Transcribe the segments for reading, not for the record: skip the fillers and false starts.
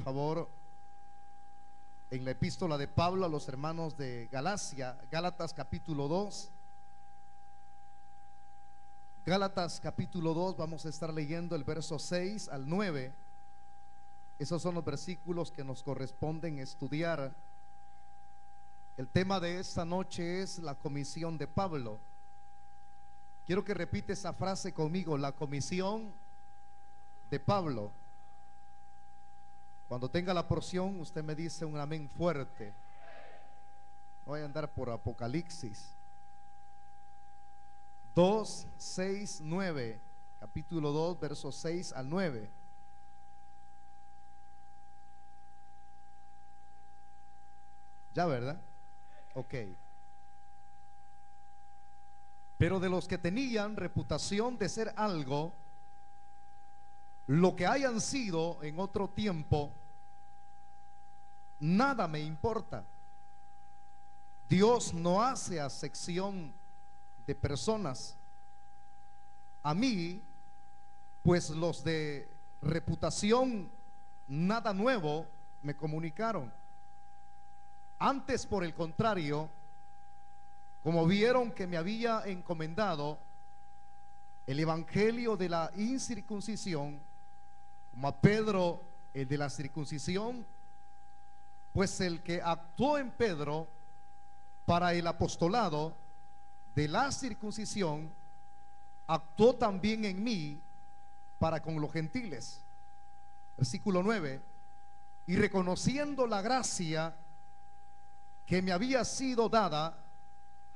favor, en la epístola de Pablo a los hermanos de Galacia, Gálatas capítulo 2. Gálatas capítulo 2, vamos a estar leyendo el verso 6 al 9. Esos son los versículos que nos corresponden estudiar. El tema de esta noche es la comisión de Pablo. Quiero que repite esa frase conmigo: la comisión de Pablo. Cuando tenga la porción, usted me dice un amén fuerte. No voy a andar por Apocalipsis. 2, 6, 9. Capítulo 2, versos 6 al 9. Ya, ¿verdad? Ok. Pero de los que tenían reputación de ser algo, lo que hayan sido en otro tiempo, nada me importa. Dios no hace acepción de personas. A mí, pues los de reputación nada nuevo me comunicaron. Antes, por el contrario, como vieron que me había encomendado el evangelio de la incircuncisión, como a Pedro el de la circuncisión, pues el que actuó en Pedro para el apostolado de la circuncisión, actuó también en mí para con los gentiles. Versículo 9. Y reconociendo la gracia que me había sido dada,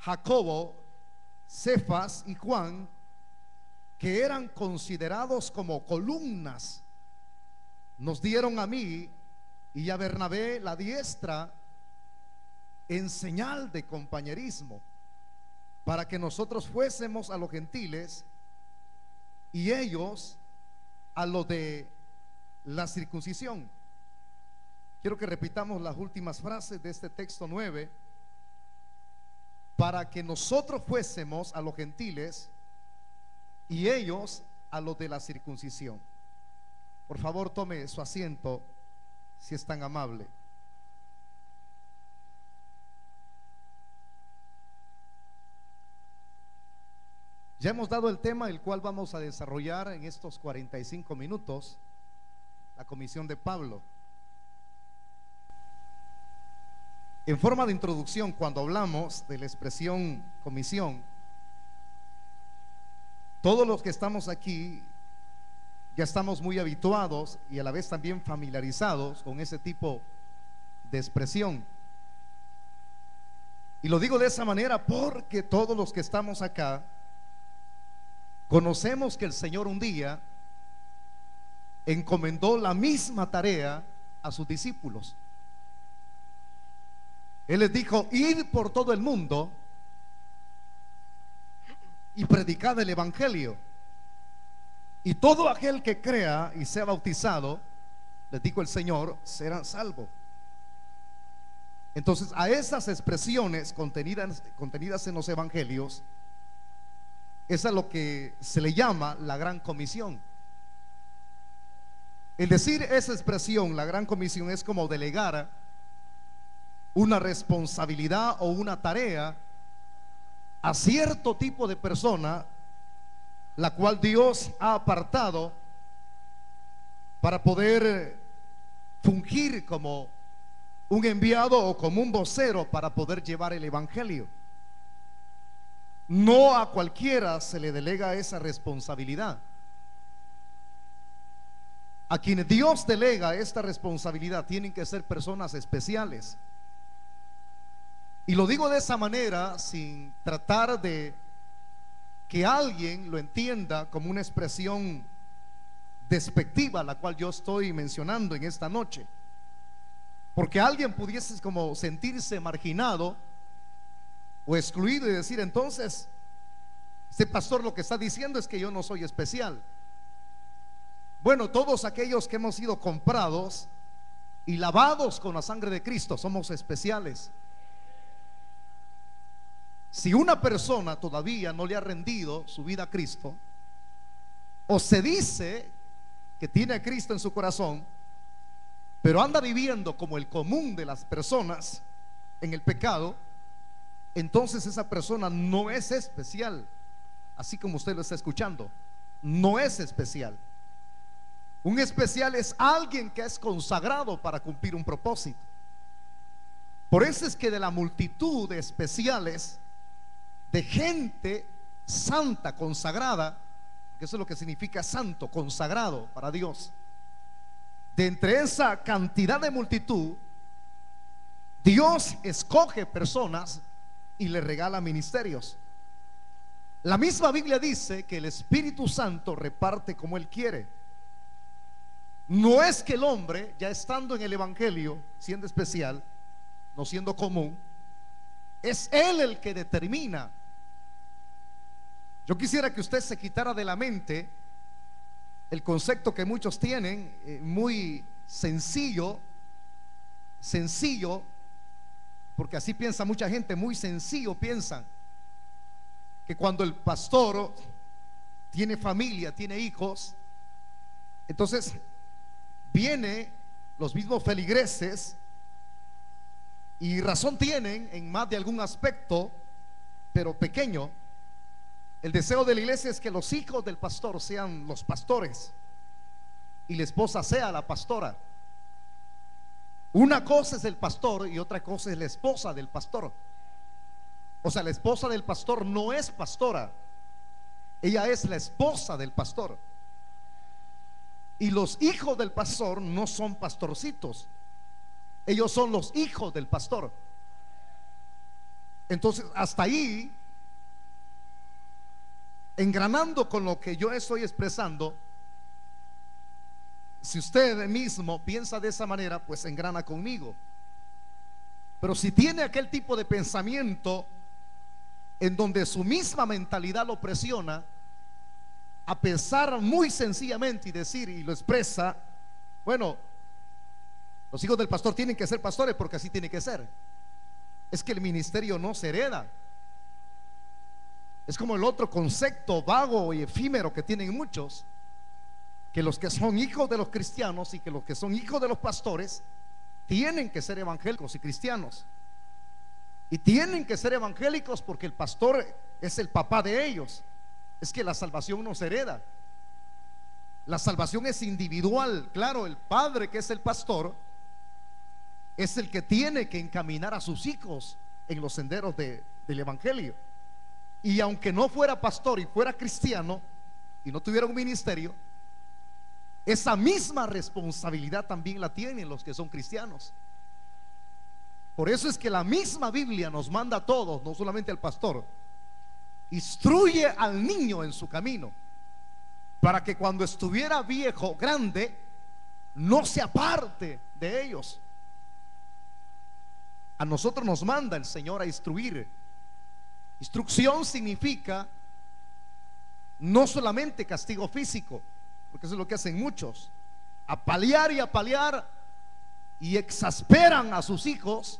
Jacobo, Cefas y Juan, que eran considerados como columnas, nos dieron a mí y a Bernabé la diestra en señal de compañerismo, para que nosotros fuésemos a los gentiles y ellos a lo de la circuncisión. Quiero que repitamos las últimas frases de este texto 9. Para que nosotros fuésemos a los gentiles y ellos a los de la circuncisión. Por favor, tome su asiento, si es tan amable. Ya hemos dado el tema el cual vamos a desarrollar en estos 45 minutos, la comisión de Pablo. En forma de introducción, cuando hablamos de la expresión comisión, todos los que estamos aquí ya estamos muy habituados y a la vez también familiarizados con ese tipo de expresión. Y lo digo de esa manera porque todos los que estamos acá conocemos que el Señor un día encomendó la misma tarea a sus discípulos. Él les dijo: id por todo el mundo y predicad el evangelio, y todo aquel que crea y sea bautizado, les dijo el Señor, será salvo. Entonces, a esas expresiones contenidas en los evangelios, es a lo que se le llama la gran comisión. El decir esa expresión, la gran comisión, es como delegar una responsabilidad o una tarea a cierto tipo de persona, la cual Dios ha apartado para poder fungir como un enviado o como un vocero para poder llevar el evangelio. No a cualquiera se le delega esa responsabilidad. A quienes Dios delega esta responsabilidad tienen que ser personas especiales. Y lo digo de esa manera sin tratar de que alguien lo entienda como una expresión despectiva, la cual yo estoy mencionando en esta noche, porque alguien pudiese como sentirse marginado o excluido y decir: entonces este pastor lo que está diciendo es que yo no soy especial. Bueno, todos aquellos que hemos sido comprados y lavados con la sangre de Cristo somos especiales. Si una persona todavía no le ha rendido su vida a Cristo, o se dice que tiene a Cristo en su corazón, pero anda viviendo como el común de las personas en el pecado, entonces esa persona no es especial, así como usted lo está escuchando. No es especial. Un especial es alguien que es consagrado para cumplir un propósito. Por eso es que de la multitud de especiales, de gente santa, consagrada, que eso es lo que significa santo, consagrado para Dios, de entre esa cantidad de multitud, Dios escoge personas y le regala ministerios. La misma Biblia dice que el Espíritu Santo reparte como Él quiere. No es que el hombre, ya estando en el Evangelio, siendo especial, no siendo común, es Él el que determina. Yo quisiera que usted se quitara de la mente el concepto que muchos tienen, muy sencillo, porque así piensa mucha gente, muy sencillo piensan, que cuando el pastor tiene familia, tiene hijos, entonces viene los mismos feligreses, y razón tienen en más de algún aspecto, pero pequeño. El deseo de la iglesia es que los hijos del pastor sean los pastores y la esposa sea la pastora. Una cosa es el pastor y otra cosa es la esposa del pastor. O sea, la esposa del pastor no es pastora, ella es la esposa del pastor. Y los hijos del pastor no son pastorcitos, ellos son los hijos del pastor. Entonces, hasta ahí, engranando con lo que yo estoy expresando, si usted mismo piensa de esa manera, pues engrana conmigo. Pero si tiene aquel tipo de pensamiento en donde su misma mentalidad lo presiona a pensar muy sencillamente y decir, y lo expresa, bueno, los hijos del pastor tienen que ser pastores porque así tiene que ser. Es que el ministerio no se hereda. Es como el otro concepto vago y efímero que tienen muchos, que los que son hijos de los cristianos y que los que son hijos de los pastores tienen que ser evangélicos y cristianos. Y tienen que ser evangélicos porque el pastor es el papá de ellos. Es que la salvación no se hereda. La salvación es individual. Claro, el padre, que es el pastor, es el que tiene que encaminar a sus hijos en los senderos del evangelio. Y aunque no fuera pastor y fuera cristiano y no tuviera un ministerio, esa misma responsabilidad también la tienen los que son cristianos. Por eso es que la misma Biblia nos manda a todos, no solamente al pastor: instruye al niño en su camino, para que cuando estuviera viejo, grande, no se aparte de ellos. A nosotros nos manda el Señor a instruir. Instrucción significa no solamente castigo físico, porque eso es lo que hacen muchos: apalear y exasperan a sus hijos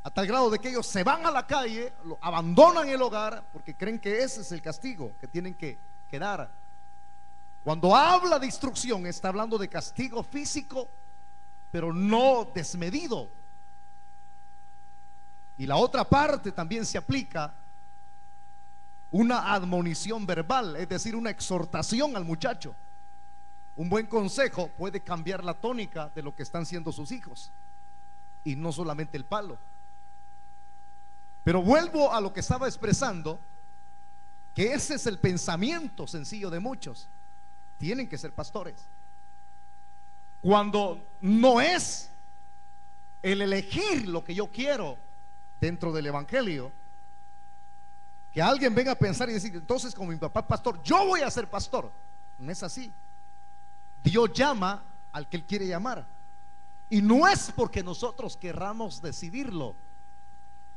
a tal grado de que ellos se van a la calle, abandonan el hogar porque creen que ese es el castigo que tienen que dar. Cuando habla de instrucción está hablando de castigo físico, pero no desmedido. Y la otra parte también se aplica una admonición verbal, es decir, una exhortación al muchacho. Un buen consejo puede cambiar la tónica de lo que están siendo sus hijos, y no solamente el palo. Pero vuelvo a lo que estaba expresando, que ese es el pensamiento sencillo de muchos: tienen que ser pastores, cuando no es el elegir lo que yo quiero dentro del evangelio. Que alguien venga a pensar y decir: entonces, como mi papá es pastor, yo voy a ser pastor. No es así. Dios llama al que Él quiere llamar, y no es porque nosotros querramos decidirlo,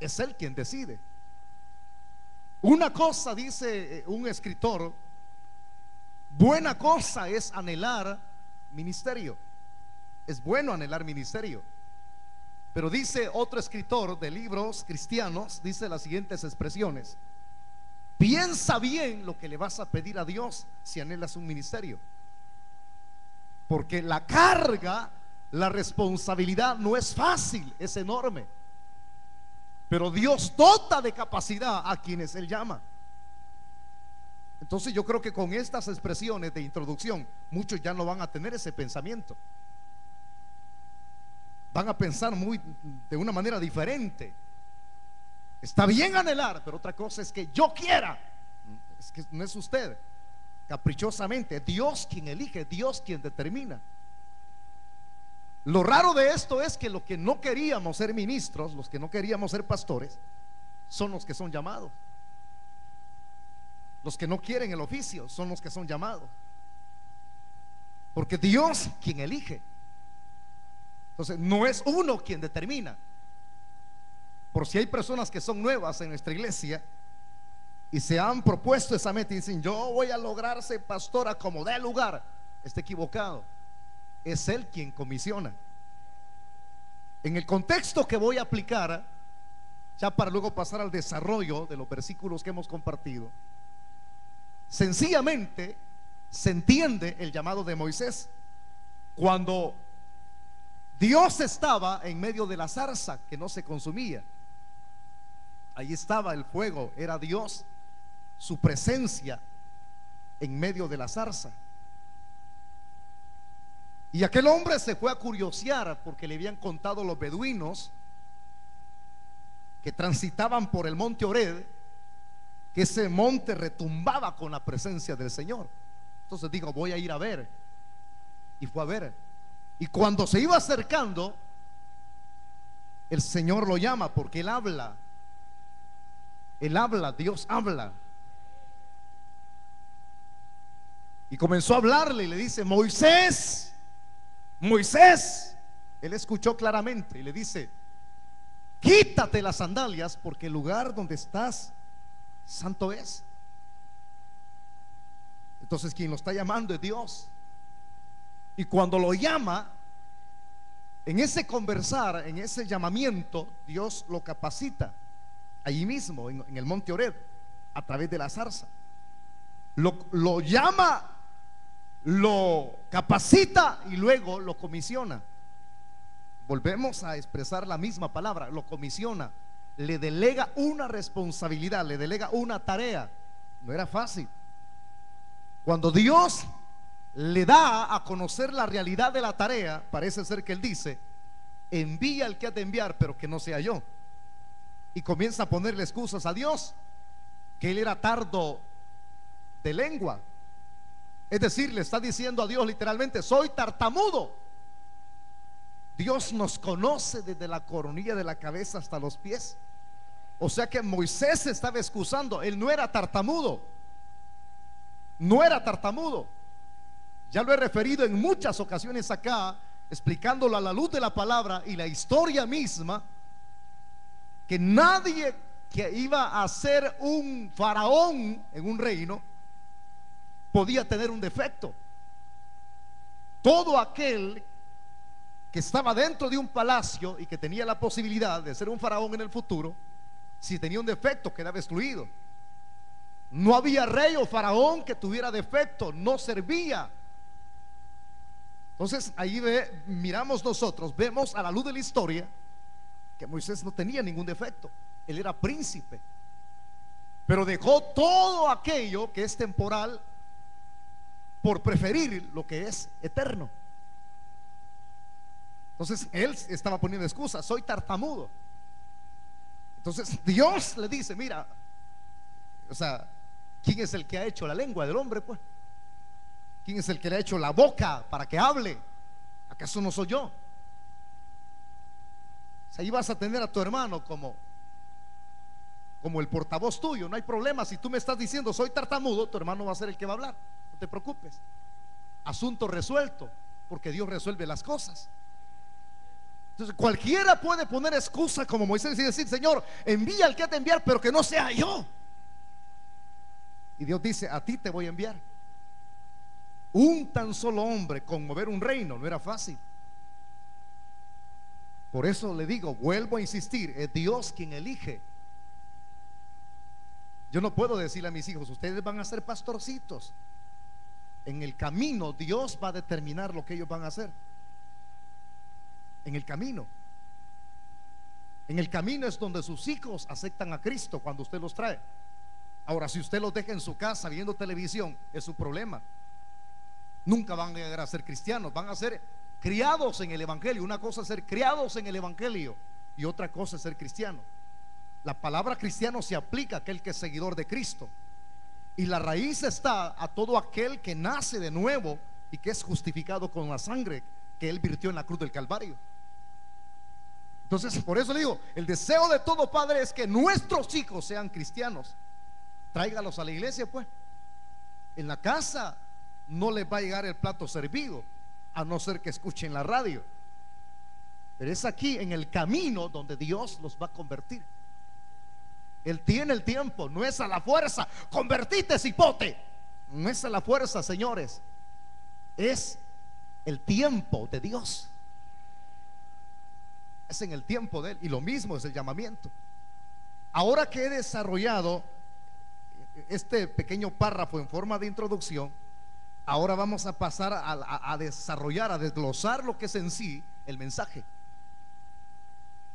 es Él quien decide. Una cosa, dice un escritor: buena cosa es anhelar ministerio. Es bueno anhelar ministerio. Pero dice otro escritor de libros cristianos, dice las siguientes expresiones: piensa bien lo que le vas a pedir a Dios si anhelas un ministerio, porque la carga La responsabilidad no es fácil, es enorme. Pero Dios dota de capacidad a quienes Él llama. Entonces yo creo que con estas expresiones de introducción, muchos ya no van a tener ese pensamiento. Van a pensar de una manera diferente. Está bien anhelar, pero otra cosa es que yo quiera. Es que no es usted caprichosamente, Dios quien elige, Dios quien determina. Lo raro de esto es que los que no queríamos ser ministros, los que no queríamos ser pastores, son los que son llamados. Los que no quieren el oficio son los que son llamados. Porque Dios quien elige. Entonces no es uno quien determina. Por si hay personas que son nuevas en nuestra iglesia y se han propuesto esa meta y dicen: yo voy a lograr ser pastora como dé lugar, está equivocado. Es Él quien comisiona. En el contexto que voy a aplicar, ya para luego pasar al desarrollo de los versículos que hemos compartido, sencillamente se entiende el llamado de Moisés. Cuando Dios estaba en medio de la zarza que no se consumía, ahí estaba el fuego, era Dios, su presencia en medio de la zarza. Y aquel hombre se fue a curiosear porque le habían contado los beduinos que transitaban por el monte Oreb que ese monte retumbaba con la presencia del Señor. Entonces dijo: voy a ir a ver. Y fue a ver. Y cuando se iba acercando, el Señor lo llama, porque Él habla. Él habla, Dios habla. Y comenzó a hablarle y le dice: Moisés, Moisés. Él escuchó claramente y le dice: quítate las sandalias, porque el lugar donde estás santo es. Entonces quien lo está llamando es Dios. Y cuando lo llama, en ese conversar, en ese llamamiento, Dios lo capacita allí mismo en el monte Oreb, a través de la zarza. Lo llama, lo capacita y luego lo comisiona. Volvemos a expresar la misma palabra: lo comisiona. Le delega una responsabilidad, le delega una tarea. No era fácil. Cuando Dios le da a conocer la realidad de la tarea, parece ser que Él dice: envía al que ha de enviar, pero que no sea yo. Y comienza a ponerle excusas a Dios, que Él era tardo de lengua. Es decir, le está diciendo a Dios literalmente: soy tartamudo. Dios nos conoce desde la coronilla de la cabeza hasta los pies. O sea que Moisés se estaba excusando. Él no era tartamudo. No era tartamudo. Ya lo he referido en muchas ocasiones acá, explicándolo a la luz de la palabra y la historia misma, que nadie que iba a ser un faraón en un reino podía tener un defecto. Todo aquel que estaba dentro de un palacio y que tenía la posibilidad de ser un faraón en el futuro, si tenía un defecto, quedaba excluido. No había rey o faraón que tuviera defecto, no servía. Entonces ahí miramos nosotros, vemos a la luz de la historia que Moisés no tenía ningún defecto. Él era príncipe, pero dejó todo aquello que es temporal por preferir lo que es eterno. Entonces él estaba poniendo excusas: soy tartamudo. Entonces Dios le dice: mira, o sea, ¿quién es el que ha hecho la lengua del hombre, pues? ¿Quién es el que le ha hecho la boca para que hable? ¿Acaso no soy yo? O sea, ahí vas a tener a tu hermano como el portavoz tuyo. No hay problema, si tú me estás diciendo soy tartamudo, tu hermano va a ser el que va a hablar. No te preocupes. Asunto resuelto, porque Dios resuelve las cosas. Entonces cualquiera puede poner excusa como Moisés y decir: Señor, envía al que ha de enviar, pero que no sea yo. Y Dios dice: a ti te voy a enviar. Un tan solo hombre conmover un reino no era fácil. Por eso le digo, vuelvo a insistir, es Dios quien elige. Yo no puedo decirle a mis hijos: ustedes van a ser pastorcitos. En el camino Dios va a determinar lo que ellos van a hacer. En el camino. En el camino es donde sus hijos aceptan a Cristo cuando usted los trae. Ahora, si usted los deja en su casa viendo televisión, es su problema. Nunca van a llegar a ser cristianos, van a ser criados en el evangelio. Una cosa es ser criados en el evangelio y otra cosa es ser cristiano. La palabra cristiano se aplica a aquel que es seguidor de Cristo, y la raíz está a todo aquel que nace de nuevo y que es justificado con la sangre que Él virtió en la cruz del Calvario. Entonces, por eso le digo, el deseo de todo padre es que nuestros hijos sean cristianos. Tráigalos a la iglesia, pues. En la casa no les va a llegar el plato servido, a no ser que escuchen la radio. Pero es aquí en el camino donde Dios los va a convertir. Él tiene el tiempo, no es a la fuerza. Convertite, cipote. No es a la fuerza, señores. Es el tiempo de Dios. Es en el tiempo de Él. Y lo mismo es el llamamiento. Ahora que he desarrollado este pequeño párrafo en forma de introducción, ahora vamos a pasar a desarrollar, a desglosar lo que es en sí el mensaje.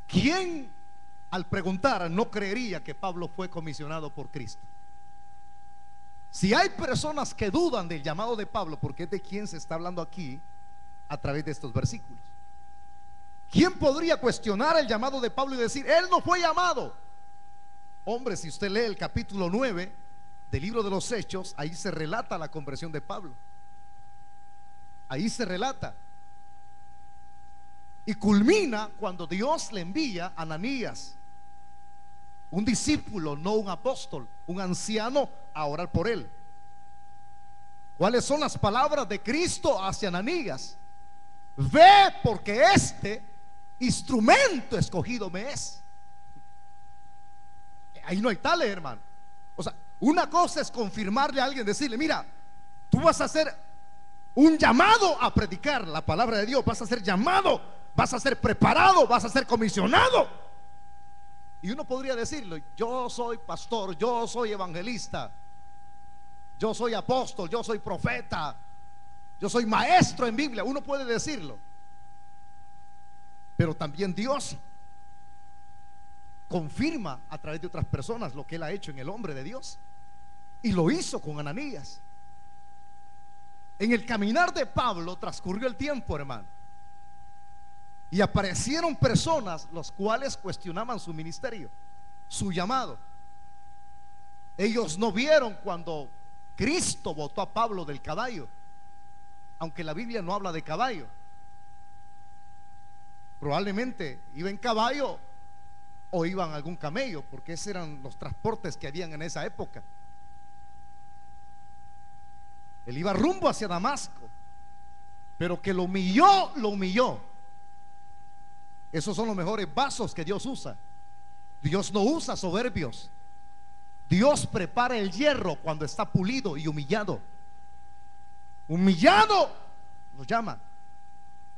¿Quién al preguntar no creería que Pablo fue comisionado por Cristo? Si hay personas que dudan del llamado de Pablo, porque es de quien se está hablando aquí a través de estos versículos, ¿quién podría cuestionar el llamado de Pablo y decir, él no fue llamado? Hombre, si usted lee el capítulo 9 del libro de los Hechos, ahí se relata la conversión de Pablo. Ahí se relata. Y culmina cuando Dios le envía a Ananías, un discípulo, no un apóstol, un anciano, a orar por él. ¿Cuáles son las palabras de Cristo hacia Ananías? Ve, porque este instrumento escogido me es. Ahí no hay tal, hermano. O sea, una cosa es confirmarle a alguien, decirle, mira, tú vas a hacer un llamado a predicar la palabra de Dios, vas a ser llamado, vas a ser preparado, vas a ser comisionado. Y uno podría decirlo, yo soy pastor, yo soy evangelista, yo soy apóstol, yo soy profeta, yo soy maestro en Biblia. Uno puede decirlo. Pero también Dios confirma a través de otras personas lo que Él ha hecho en el hombre de Dios. Y lo hizo con Ananías. En el caminar de Pablo transcurrió el tiempo, hermano, y aparecieron personas los cuales cuestionaban su ministerio, su llamado. Ellos no vieron cuando Cristo botó a Pablo del caballo, aunque la Biblia no habla de caballo. Probablemente iba en caballo o iba en algún camello, porque esos eran los transportes que habían en esa época. Él iba rumbo hacia Damasco, pero que lo humilló, lo humilló. Esos son los mejores vasos que Dios usa. Dios no usa soberbios. Dios prepara el hierro cuando está pulido y humillado. Humillado lo llama.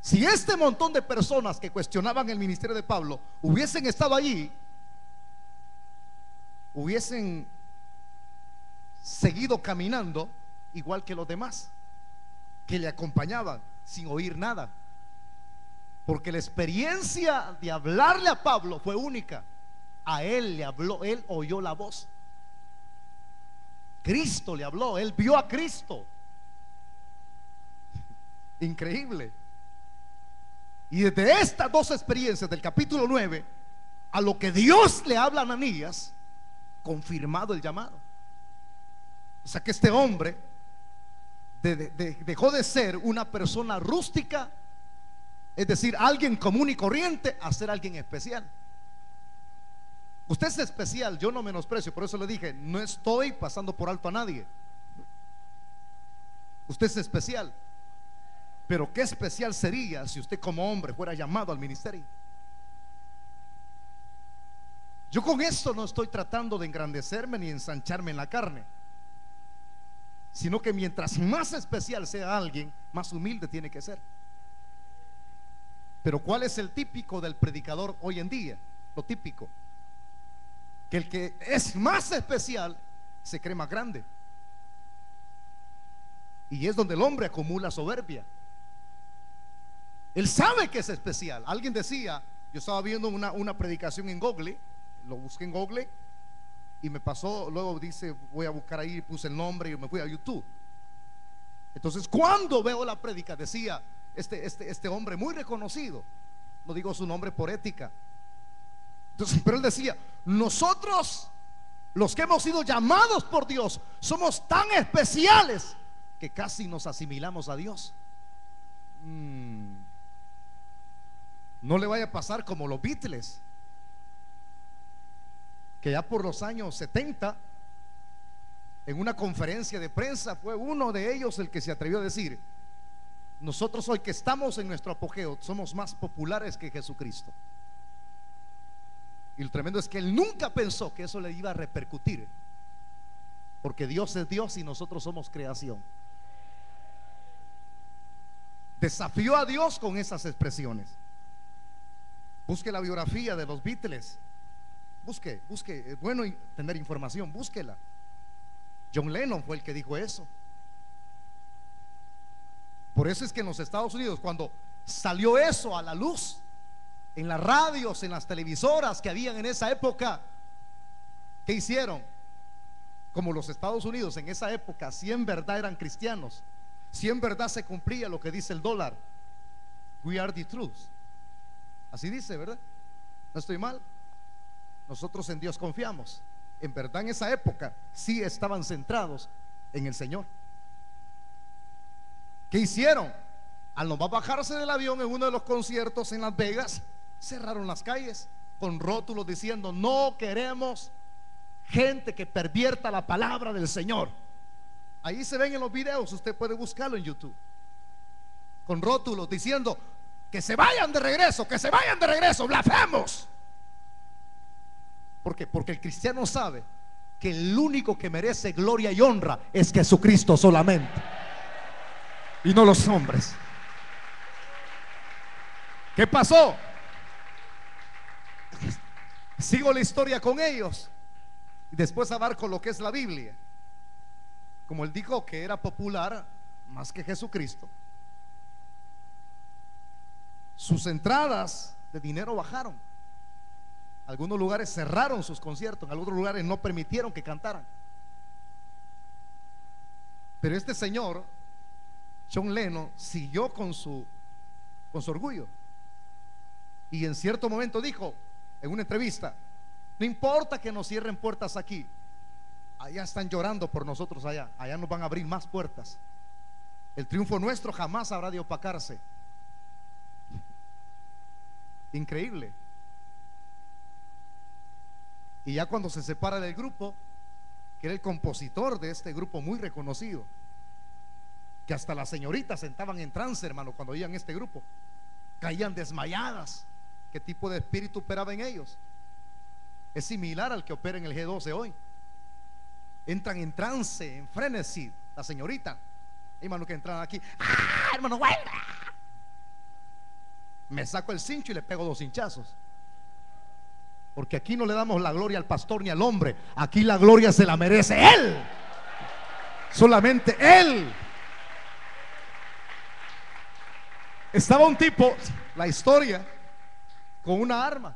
Si este montón de personas que cuestionaban el ministerio de Pablo hubiesen estado allí, hubiesen seguido caminando igual que los demás que le acompañaban sin oír nada, porque la experiencia de hablarle a Pablo fue única. A él le habló, él oyó la voz. Cristo le habló, él vio a Cristo. Increíble. Y desde estas dos experiencias del capítulo 9 a lo que Dios le habla a Ananías, confirmado el llamado. O sea que este hombre dejó de ser una persona rústica, es decir, alguien común y corriente, a ser alguien especial. Usted es especial, yo no menosprecio, por eso le dije, no estoy pasando por alto a nadie. Usted es especial. Pero qué especial sería si usted como hombre fuera llamado al ministerio. Yo con esto no estoy tratando de engrandecerme ni ensancharme en la carne, sino que mientras más especial sea alguien, más humilde tiene que ser. Pero ¿cuál es el típico del predicador hoy en día? Lo típico, que el que es más especial se cree más grande. Y es donde el hombre acumula soberbia. Él sabe que es especial. Alguien decía, yo estaba viendo una predicación en Google, lo busqué en Google y me pasó, luego dice, voy a buscar ahí, puse el nombre y me fui a YouTube. Entonces cuando veo la prédica decía, este hombre muy reconocido, no digo su nombre por ética. Entonces, pero él decía, nosotros los que hemos sido llamados por Dios somos tan especiales que casi nos asimilamos a Dios. No le vaya a pasar como los Beatles, que ya por los años 70 en una conferencia de prensa fue uno de ellos el que se atrevió a decir, nosotros hoy que estamos en nuestro apogeo somos más populares que Jesucristo. Y lo tremendo es que él nunca pensó que eso le iba a repercutir, porque Dios es Dios y nosotros somos creación. Desafió a Dios con esas expresiones. Busque la biografía de los Beatles. Busque, es bueno tener información, búsquela. John Lennon fue el que dijo eso. Por eso es que en los Estados Unidos, cuando salió eso a la luz, en las radios, en las televisoras que habían en esa época, ¿qué hicieron? Como los Estados Unidos en esa época, si en verdad eran cristianos, si en verdad se cumplía lo que dice el dólar, we are the truth. Así dice, ¿verdad? No estoy mal. Nosotros en Dios confiamos. En verdad en esa época sí estaban centrados en el Señor. ¿Qué hicieron? Al nomás bajarse del avión en uno de los conciertos en Las Vegas, cerraron las calles con rótulos diciendo, no queremos gente que pervierta la palabra del Señor. Ahí se ven en los videos, usted puede buscarlo en YouTube, con rótulos diciendo, que se vayan de regreso, que se vayan de regreso, blasfemos. ¿Por qué? Porque el cristiano sabe que el único que merece gloria y honra es Jesucristo solamente, y no los hombres. ¿Qué pasó? Sigo la historia con ellos y después abarco lo que es la Biblia. Como él dijo que era popular más que Jesucristo, sus entradas de dinero bajaron. Algunos lugares cerraron sus conciertos, en algunos lugares no permitieron que cantaran. Pero este señor John Lennon siguió con su orgullo, y en cierto momento dijo en una entrevista, no importa que nos cierren puertas aquí, allá están llorando por nosotros, allá nos van a abrir más puertas. El triunfo nuestro jamás habrá de opacarse. Increíble. Y ya cuando se separa del grupo, que era el compositor de este grupo muy reconocido, que hasta las señoritas sentaban en trance, hermano, cuando oían este grupo, caían desmayadas. ¿Qué tipo de espíritu operaba en ellos? Es similar al que opera en el G12 hoy. Entran en trance, en frenesí. La señorita, hermano, que entran aquí, ¡ah, hermano, vuelva! Me saco el cincho y le pego 2 hinchazos. Porque aquí no le damos la gloria al pastor ni al hombre. Aquí la gloria se la merece Él. Solamente Él. Estaba un tipo, la historia, con una arma.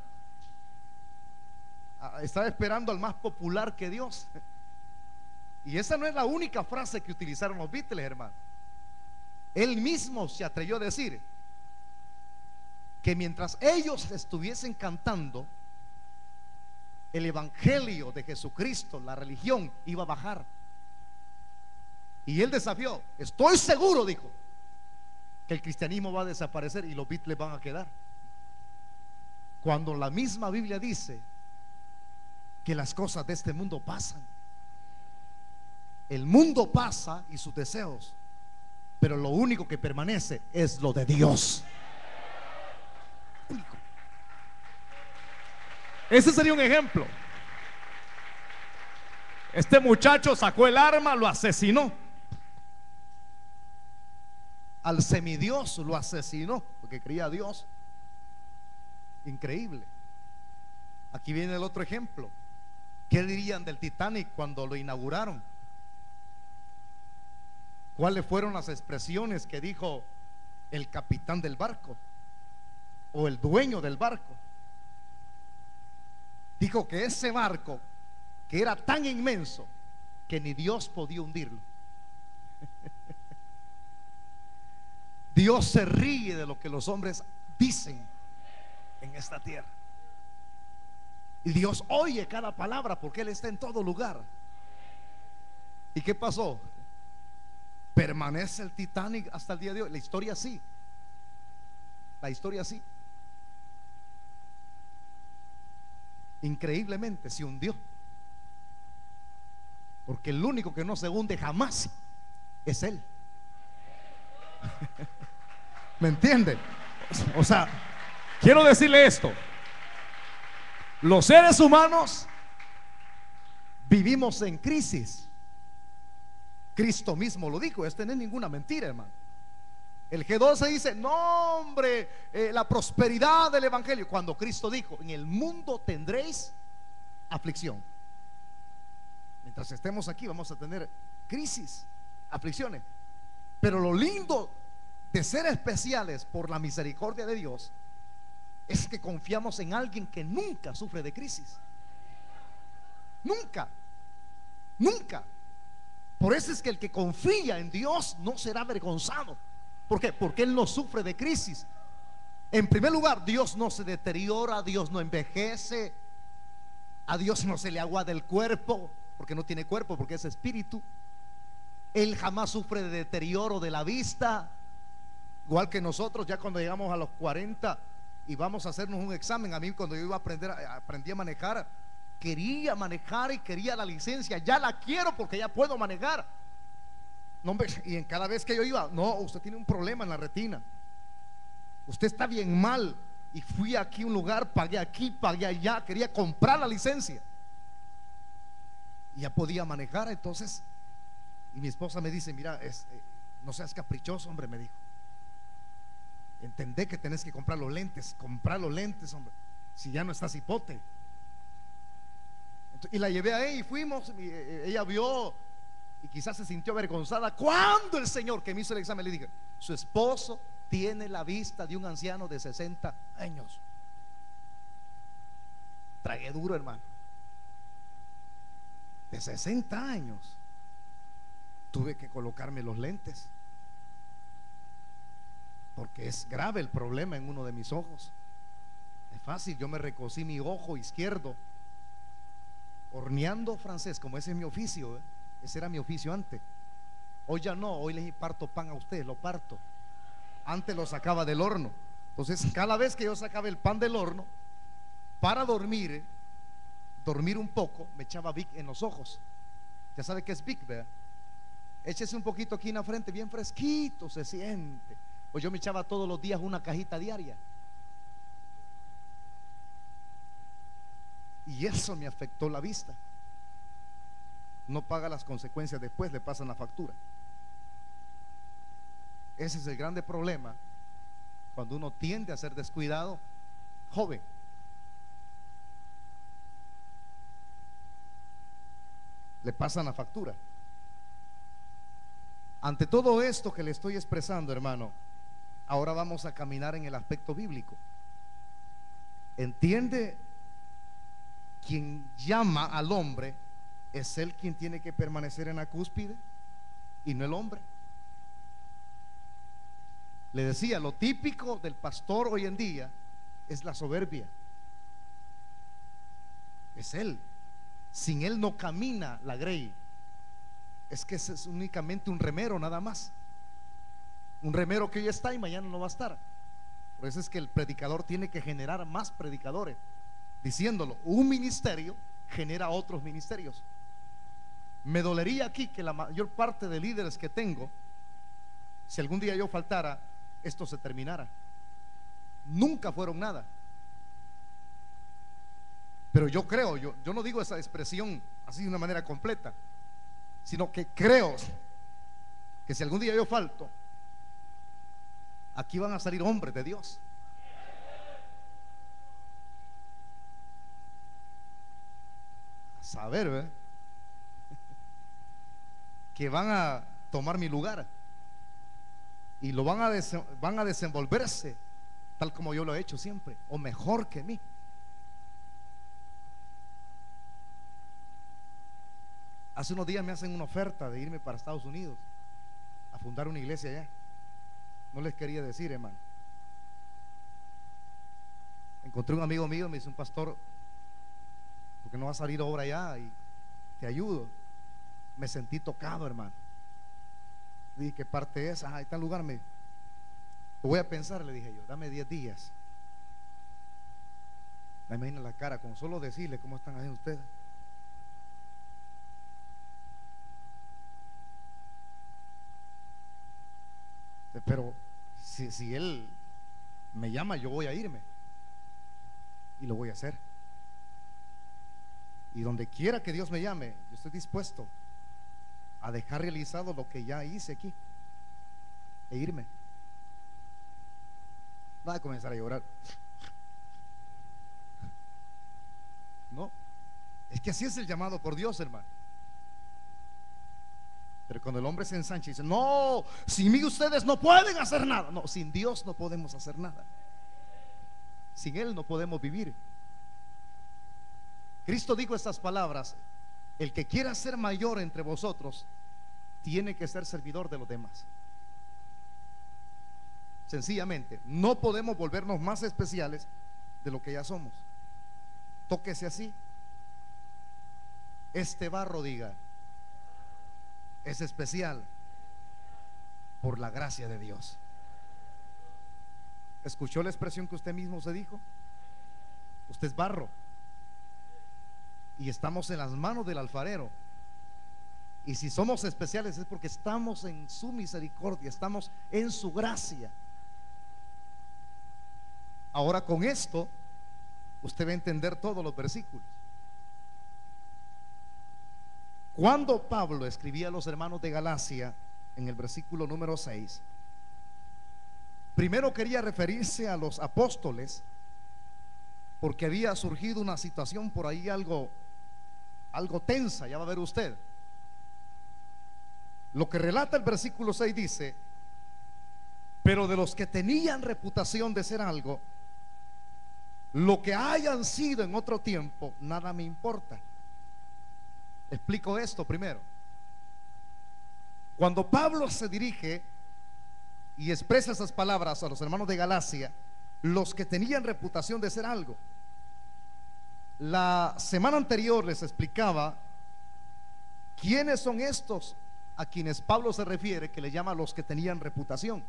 Estaba esperando al más popular que Dios. Y esa no es la única frase que utilizaron los Beatles, hermano. Él mismo se atrevió a decir que mientras ellos estuviesen cantando, el evangelio de Jesucristo, la religión, iba a bajar. Y él desafió, estoy seguro, dijo, que el cristianismo va a desaparecer y los Beatles van a quedar, cuando la misma Biblia dice que las cosas de este mundo pasan. El mundo pasa y sus deseos, pero lo único que permanece es lo de Dios. Único. Ese sería un ejemplo. Este muchacho sacó el arma, lo asesinó. Al semidios lo asesinó porque creía a Dios. Increíble. Aquí viene el otro ejemplo. ¿Qué dirían del Titanic cuando lo inauguraron? ¿Cuáles fueron las expresiones que dijo el capitán del barco? o el dueño del barco, dijo que ese barco, que era tan inmenso que ni Dios podía hundirlo. Dios se ríe de lo que los hombres dicen en esta tierra. Y Dios oye cada palabra porque Él está en todo lugar. ¿Y qué pasó? Permanece el Titanic hasta el día de hoy. La historia sí. La historia sí. Increíblemente se hundió. Porque el único que no se hunde jamás es Él. ¿Me entiende? O sea, quiero decirle esto: los seres humanos vivimos en crisis. Cristo mismo lo dijo, esto no es ninguna mentira, hermano. El G12 dice: no, hombre, la prosperidad del evangelio. Cuando Cristo dijo: en el mundo tendréis aflicción. Mientras estemos aquí vamos a tener crisis, aflicciones. Pero lo lindo de ser especiales por la misericordia de Dios es que confiamos en alguien que nunca sufre de crisis. Nunca, nunca. Por eso es que el que confía en Dios no será avergonzado. ¿Por qué? Porque Él no sufre de crisis. En primer lugar, Dios no se deteriora, Dios no envejece, a Dios no se le aguada el cuerpo, porque no tiene cuerpo, porque es espíritu. Él jamás sufre de deterioro de la vista. Igual que nosotros, ya cuando llegamos a los 40 y vamos a hacernos un examen. A mí, cuando yo iba a aprendí a manejar, quería manejar y quería la licencia. Ya la quiero porque ya puedo manejar. No, hombre, y en cada vez que yo iba: no, usted tiene un problema en la retina, usted está bien mal. Y fui aquí a un lugar, pagué aquí, pagué allá, quería comprar la licencia y ya podía manejar. Entonces, y mi esposa me dice: mira, no seas caprichoso, hombre, me dijo. Entendé que tenés que comprar los lentes, hombre, si ya no estás hipote. Y la llevé a ella y fuimos. Y ella vio y quizás se sintió avergonzada. Cuando el Señor que me hizo el examen le dije: su esposo tiene la vista de un anciano de 60 años. Tragué duro, hermano. De 60 años. Tuve que colocarme los lentes porque es grave el problema en uno de mis ojos. Es fácil, yo me recosí mi ojo izquierdo horneando francés, como ese es mi oficio, ¿eh? Ese era mi oficio antes. Hoy ya no, hoy les parto pan a ustedes, lo parto. Antes lo sacaba del horno. Entonces cada vez que yo sacaba el pan del horno para dormir un poco, me echaba Vic en los ojos. Ya sabe que es Vic, ¿verdad? Échese un poquito aquí en la frente, bien fresquito se siente. Pues yo me echaba todos los días una cajita diaria. Y eso me afectó la vista. No paga las consecuencias después, le pasan la factura. Ese es el grande problema cuando uno tiende a ser descuidado joven. Le pasan la factura. Ante todo esto que le estoy expresando, hermano, ahora vamos a caminar en el aspecto bíblico. ¿Entiende? Quien llama al hombre es él quien tiene que permanecer en la cúspide y no el hombre. Le decía, lo típico del pastor hoy en día es la soberbia. Es él. Sin él no camina la grey. Es que ese es únicamente un remero nada más. Un remero que hoy está y mañana no va a estar. Por eso es que el predicador tiene que generar más predicadores, diciéndolo: un ministerio genera otros ministerios. Me dolería aquí que la mayor parte de líderes que tengo, si algún día yo faltara, esto se terminara. Nunca fueron nada. Pero yo creo, yo no digo esa expresión así de una manera completa, sino que creo que si algún día yo falto, aquí van a salir hombres de Dios. A saber, ¿verdad? Que van a tomar mi lugar y lo van a desenvolverse tal como yo lo he hecho siempre, o mejor que mí. Hace unos días me hacen una oferta de irme para Estados Unidos a fundar una iglesia allá. No les quería decir, hermano. Encontré un amigo mío, me dice: un pastor, ¿por qué no va a salir obra allá y te ayudo? Me sentí tocado, hermano. Dije: ¿qué parte es? Ahí está el lugar. Lo voy a pensar, le dije yo, dame 10 días. Me imagino la cara, con solo decirle cómo están haciendo ustedes. Pero si él me llama, yo voy a irme y lo voy a hacer. Y donde quiera que Dios me llame, yo estoy dispuesto a dejar realizado lo que ya hice aquí e irme. No va a comenzar a llorar. No, es que así es el llamado por Dios, hermano. Pero cuando el hombre se ensancha y dice: no, sin mí ustedes no pueden hacer nada. No, sin Dios no podemos hacer nada. Sin Él no podemos vivir. Cristo dijo estas palabras: el que quiera ser mayor entre vosotros tiene que ser servidor de los demás. Sencillamente, no podemos volvernos más especiales de lo que ya somos. Tóquese así. Este barro, diga, es especial por la gracia de Dios. ¿Escuchó la expresión que usted mismo se dijo? Usted es barro y estamos en las manos del alfarero. Y si somos especiales es porque estamos en su misericordia, estamos en su gracia. Ahora, con esto usted va a entender todos los versículos. Cuando Pablo escribía a los hermanos de Galacia, en el versículo número 6, primero quería referirse a los apóstoles, porque había surgido una situación por ahí algo tensa, ya va a ver usted. Lo que relata el versículo 6 dice: pero de los que tenían reputación de ser algo, lo que hayan sido en otro tiempo, nada me importa. Explico esto primero. Cuando Pablo se dirige y expresa esas palabras a los hermanos de Galacia, los que tenían reputación de ser algo, la semana anterior les explicaba quiénes son estos a quienes Pablo se refiere, que le llama los que tenían reputación.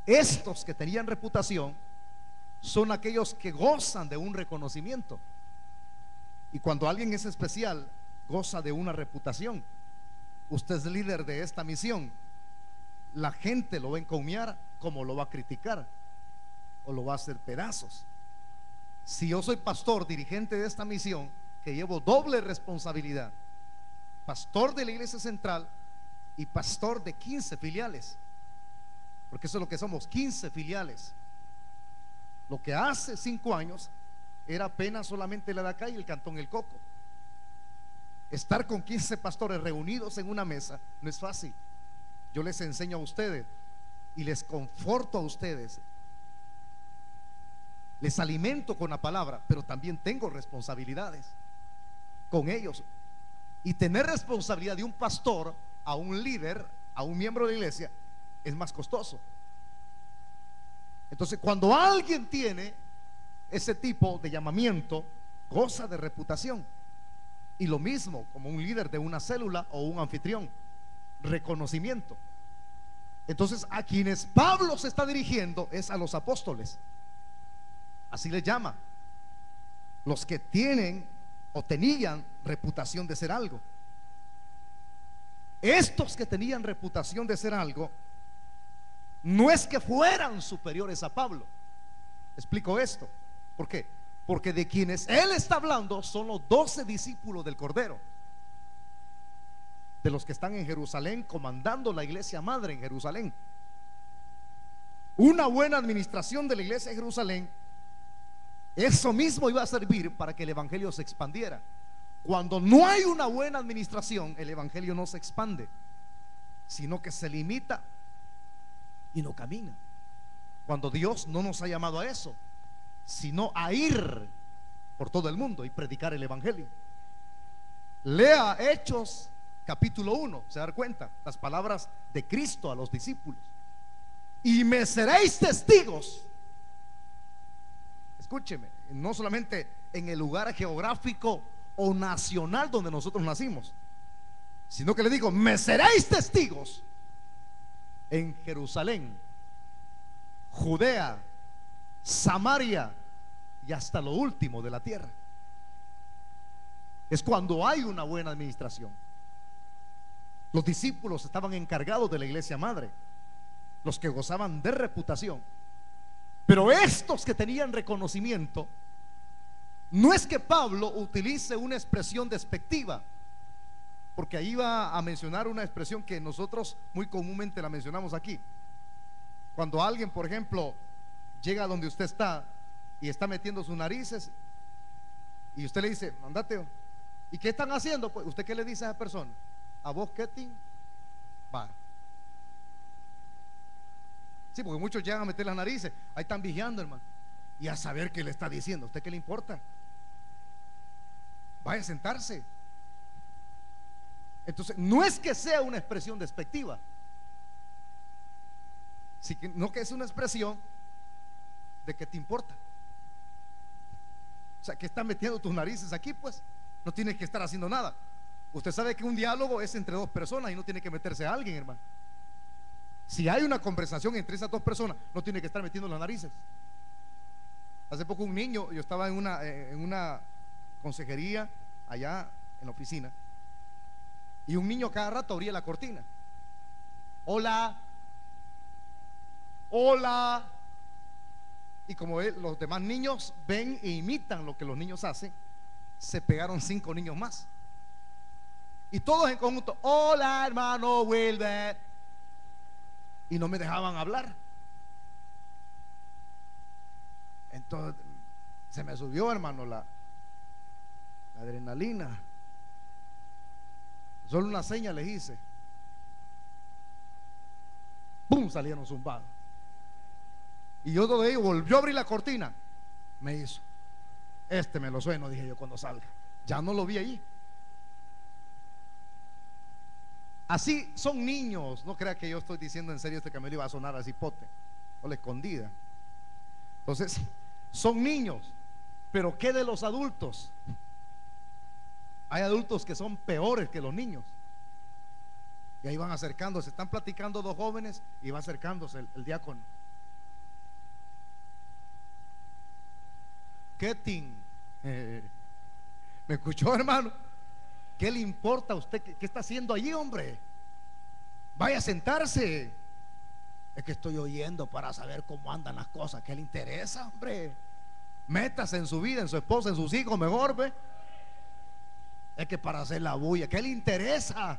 Estos que tenían reputación son aquellos que gozan de un reconocimiento. Y cuando alguien es especial, goza de una reputación. Usted es líder de esta misión, la gente lo va a encomiar como lo va a criticar o lo va a hacer pedazos. Si yo soy pastor, dirigente de esta misión, que llevo doble responsabilidad, pastor de la iglesia central y pastor de 15 filiales, porque eso es lo que somos, 15 filiales. Lo que hace 5 años era apenas solamente la de acá y el cantón El Coco. Estar con 15 pastores reunidos en una mesa no es fácil. Yo les enseño a ustedes y les conforto a ustedes, les alimento con la palabra, pero también tengo responsabilidades con ellos. Y tener responsabilidad de un pastor a un líder, a un miembro de la iglesia, es más costoso. Entonces, cuando alguien tiene ese tipo de llamamiento, goza de reputación. Y lo mismo como un líder de una célula o un anfitrión, reconocimiento. Entonces, a quienes Pablo se está dirigiendo es a los apóstoles. Así les llama, los que tienen o tenían reputación de ser algo. Estos que tenían reputación de ser algo, no es que fueran superiores a Pablo. Explico esto. ¿Por qué? Porque de quienes él está hablando son los 12 discípulos del Cordero, de los que están en Jerusalén comandando la iglesia madre en Jerusalén. Una buena administración de la iglesia de Jerusalén, eso mismo iba a servir para que el evangelio se expandiera. Cuando no hay una buena administración, el evangelio no se expande, sino que se limita y no camina. cuando Dios no nos ha llamado a eso, sino a ir por todo el mundo y predicar el evangelio. Lea Hechos capítulo 1, se da cuenta las palabras de Cristo a los discípulos: y me seréis testigos. Escúcheme, no solamente en el lugar geográfico o nacional donde nosotros nacimos, sino que le digo: me seréis testigos en Jerusalén, Judea, Samaria y hasta lo último de la tierra. Es cuando hay una buena administración. Los discípulos estaban encargados de la iglesia madre, los que gozaban de reputación. Pero estos que tenían reconocimiento, no es que Pablo utilice una expresión despectiva, porque ahí va a mencionar una expresión que nosotros muy comúnmente la mencionamos aquí. Cuando alguien, por ejemplo, llega a donde usted está y está metiendo sus narices, y usted le dice: andate. ¿Y qué están haciendo? Pues, ¿usted qué le dice a esa persona? ¿A vos qué te va? Sí, porque muchos llegan a meter las narices, ahí están vigiando, hermano, y a saber qué le está diciendo. ¿A usted qué le importa? Vaya a sentarse. Entonces, no es que sea una expresión despectiva, sino que es una expresión de que te importa. O sea, que están metiendo tus narices aquí, pues no tienes que estar haciendo nada. Usted sabe que un diálogo es entre dos personas y no tiene que meterse a alguien, hermano. Si hay una conversación entre esas dos personas, no tiene que estar metiendo las narices. Hace poco un niño, yo estaba en una consejería allá en la oficina, y un niño cada rato abría la cortina: hola, hola. Y como los demás niños ven e imitan lo que los niños hacen, se pegaron 5 niños más, y todos en conjunto: hola, hermano Wilber. Y no me dejaban hablar. Entonces se me subió, hermano, la adrenalina. Solo una seña les hice, ¡pum!, salieron zumbados. Y yo todo ello volvió a abrir la cortina. Me hizo: este me lo sueno, dije yo cuando salga. Ya no lo vi allí. Así son niños. No crea que yo estoy diciendo en serio esto, que me lo iba a sonar así pote o la escondida. Entonces, son niños. Pero ¿qué de los adultos? Hay adultos que son peores que los niños. Y ahí van acercándose. Están platicando dos jóvenes y va acercándose el diácono: ¿qué tin? ¿Me escuchó, hermano? ¿Qué le importa a usted? ¿Qué está haciendo allí, hombre? Vaya a sentarse. Es que estoy oyendo para saber cómo andan las cosas. ¿Qué le interesa, hombre? Métase en su vida, en su esposa, en sus hijos, mejor, ve. Es que para hacer la bulla, ¿qué le interesa?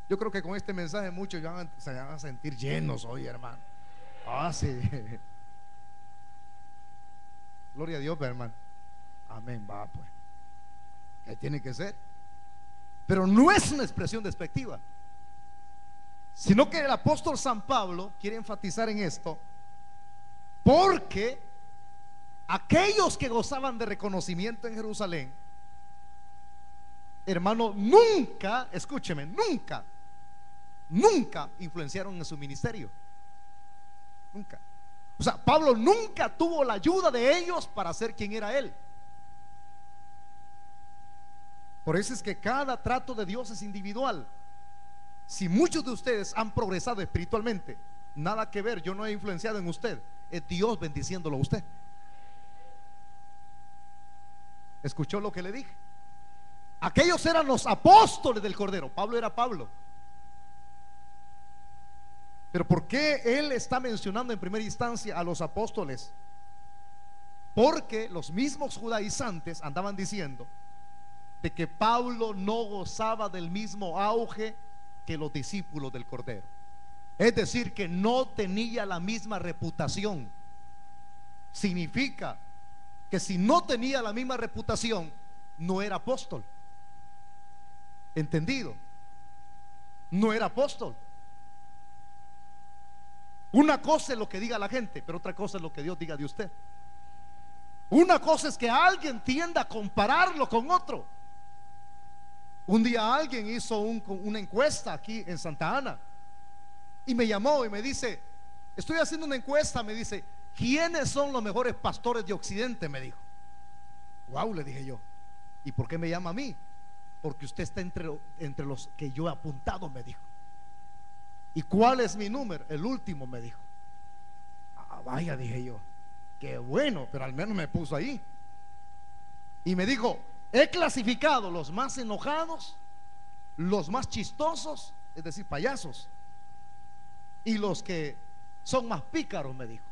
Yo creo que con este mensaje muchos se van a sentir llenos hoy, hermano. Ah, sí. Gloria a Dios, hermano. Amén, va pues. Que tiene que ser. Pero no es una expresión despectiva, sino que el apóstol San Pablo quiere enfatizar en esto, porque aquellos que gozaban de reconocimiento en Jerusalén, hermano, nunca, escúcheme, nunca influenciaron en su ministerio. Nunca. O sea, Pablo nunca tuvo la ayuda de ellos para ser quien era él. Por eso es que cada trato de Dios es individual. Si muchos de ustedes han progresado espiritualmente, nada que ver, yo no he influenciado en usted, es Dios bendiciéndolo a usted. ¿Escuchó lo que le dije? Aquellos eran los apóstoles del Cordero. Pablo era Pablo. Pero ¿por qué él está mencionando en primera instancia a los apóstoles? Porque los mismos judaizantes andaban diciendo de que Pablo no gozaba del mismo auge que los discípulos del Cordero. Es decir, que no tenía la misma reputación. Significa que si no tenía la misma reputación, no era apóstol. ¿Entendido? No era apóstol. Una cosa es lo que diga la gente, pero otra cosa es lo que Dios diga de usted. Una cosa es que alguien tienda a compararlo con otro. Un día alguien hizo una encuesta aquí en Santa Ana y me llamó y me dice: estoy haciendo una encuesta, me dice, ¿quiénes son los mejores pastores de Occidente? Me dijo. Wow, le dije yo. ¿Y por qué me llama a mí? Porque usted está entre los que yo he apuntado, me dijo. ¿Y cuál es mi número? El último, me dijo. Ah, vaya, dije yo, qué bueno, pero al menos me puso ahí. Y me dijo: he clasificado los más enojados, los más chistosos, es decir, payasos, y los que son más pícaros, me dijo.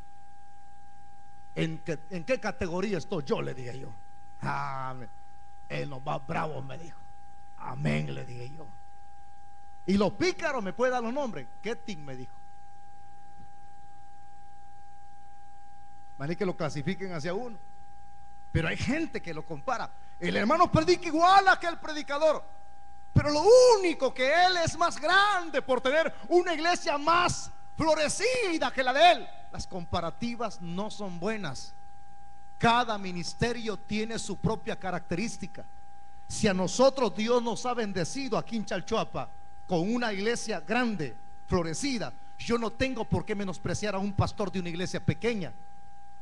¿En qué categoría estoy yo? Le dije yo. En los más bravos, me dijo. Amén, le dije yo. Y los pícaros, ¿me puede dar los nombres? Ketin, me dijo. Vale, que lo clasifiquen hacia uno. Pero hay gente que lo compara. El hermano predica igual a aquel predicador, pero lo único que él es más grande por tener una iglesia más florecida que la de él. Las comparativas no son buenas. Cada ministerio tiene su propia característica. Si a nosotros Dios nos ha bendecido aquí en Chalchuapa con una iglesia grande, florecida, yo no tengo por qué menospreciar a un pastor de una iglesia pequeña.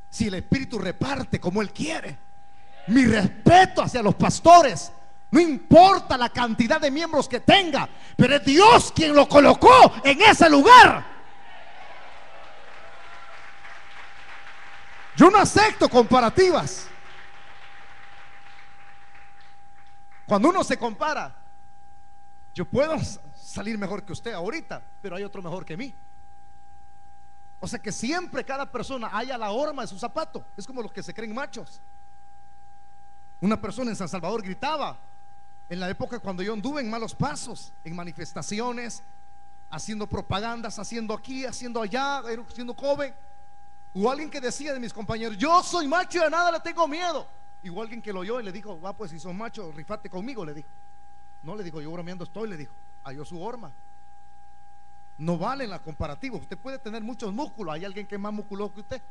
Si el Espíritu reparte como Él quiere. Mi respeto hacia los pastores. No importa la cantidad de miembros que tenga, pero es Dios quien lo colocó en ese lugar. Yo no acepto comparativas. Cuando uno se compara, yo puedo salir mejor que usted ahorita, pero hay otro mejor que mí. O sea que siempre cada persona haya la horma de su zapato. Es como los que se creen machos. Una persona en San Salvador gritaba en la época cuando yo anduve en malos pasos, en manifestaciones, haciendo propagandas, haciendo aquí, haciendo allá, siendo joven. Hubo alguien que decía de mis compañeros: yo soy macho y a nada le tengo miedo. Y hubo alguien que lo oyó y le dijo: va, pues si sos macho, rifate conmigo, le dijo. No, le dijo, yo bromeando estoy, le dijo. Halló su horma. No valen las comparativas. Usted puede tener muchos músculos, hay alguien que es más musculoso que usted.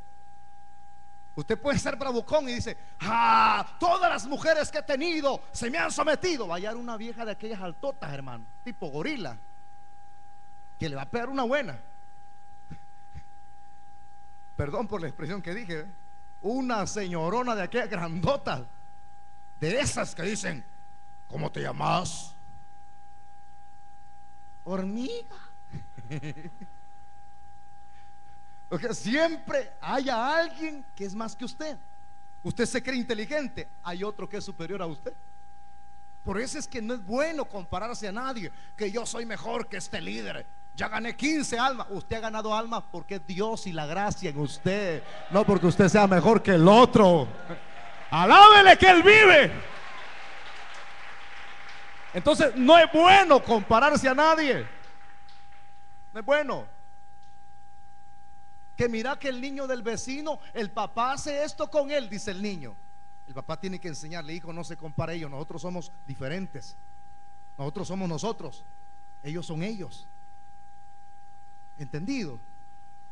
Usted puede ser bravucón y dice: todas las mujeres que he tenido se me han sometido. Va a hallar una vieja de aquellas altotas, hermano, tipo gorila, que le va a pegar una buena. Perdón por la expresión que dije, ¿eh? Una señorona de aquellas grandotas, de esas que dicen: ¿cómo te llamas? Hormiga. Porque siempre haya alguien que es más que usted. Usted se cree inteligente, hay otro que es superior a usted. Por eso es que no es bueno compararse a nadie. Que yo soy mejor que este líder, ya gané 15 almas. Usted ha ganado almas porque es Dios y la gracia en usted, no porque usted sea mejor que el otro. Alábele que Él vive. Entonces no es bueno compararse a nadie. No es bueno. Que mira que el niño del vecino, el papá hace esto con él, dice el niño. El papá tiene que enseñarle: hijo, no se compare ellos, nosotros somos diferentes. Nosotros somos nosotros, ellos son ellos. ¿Entendido?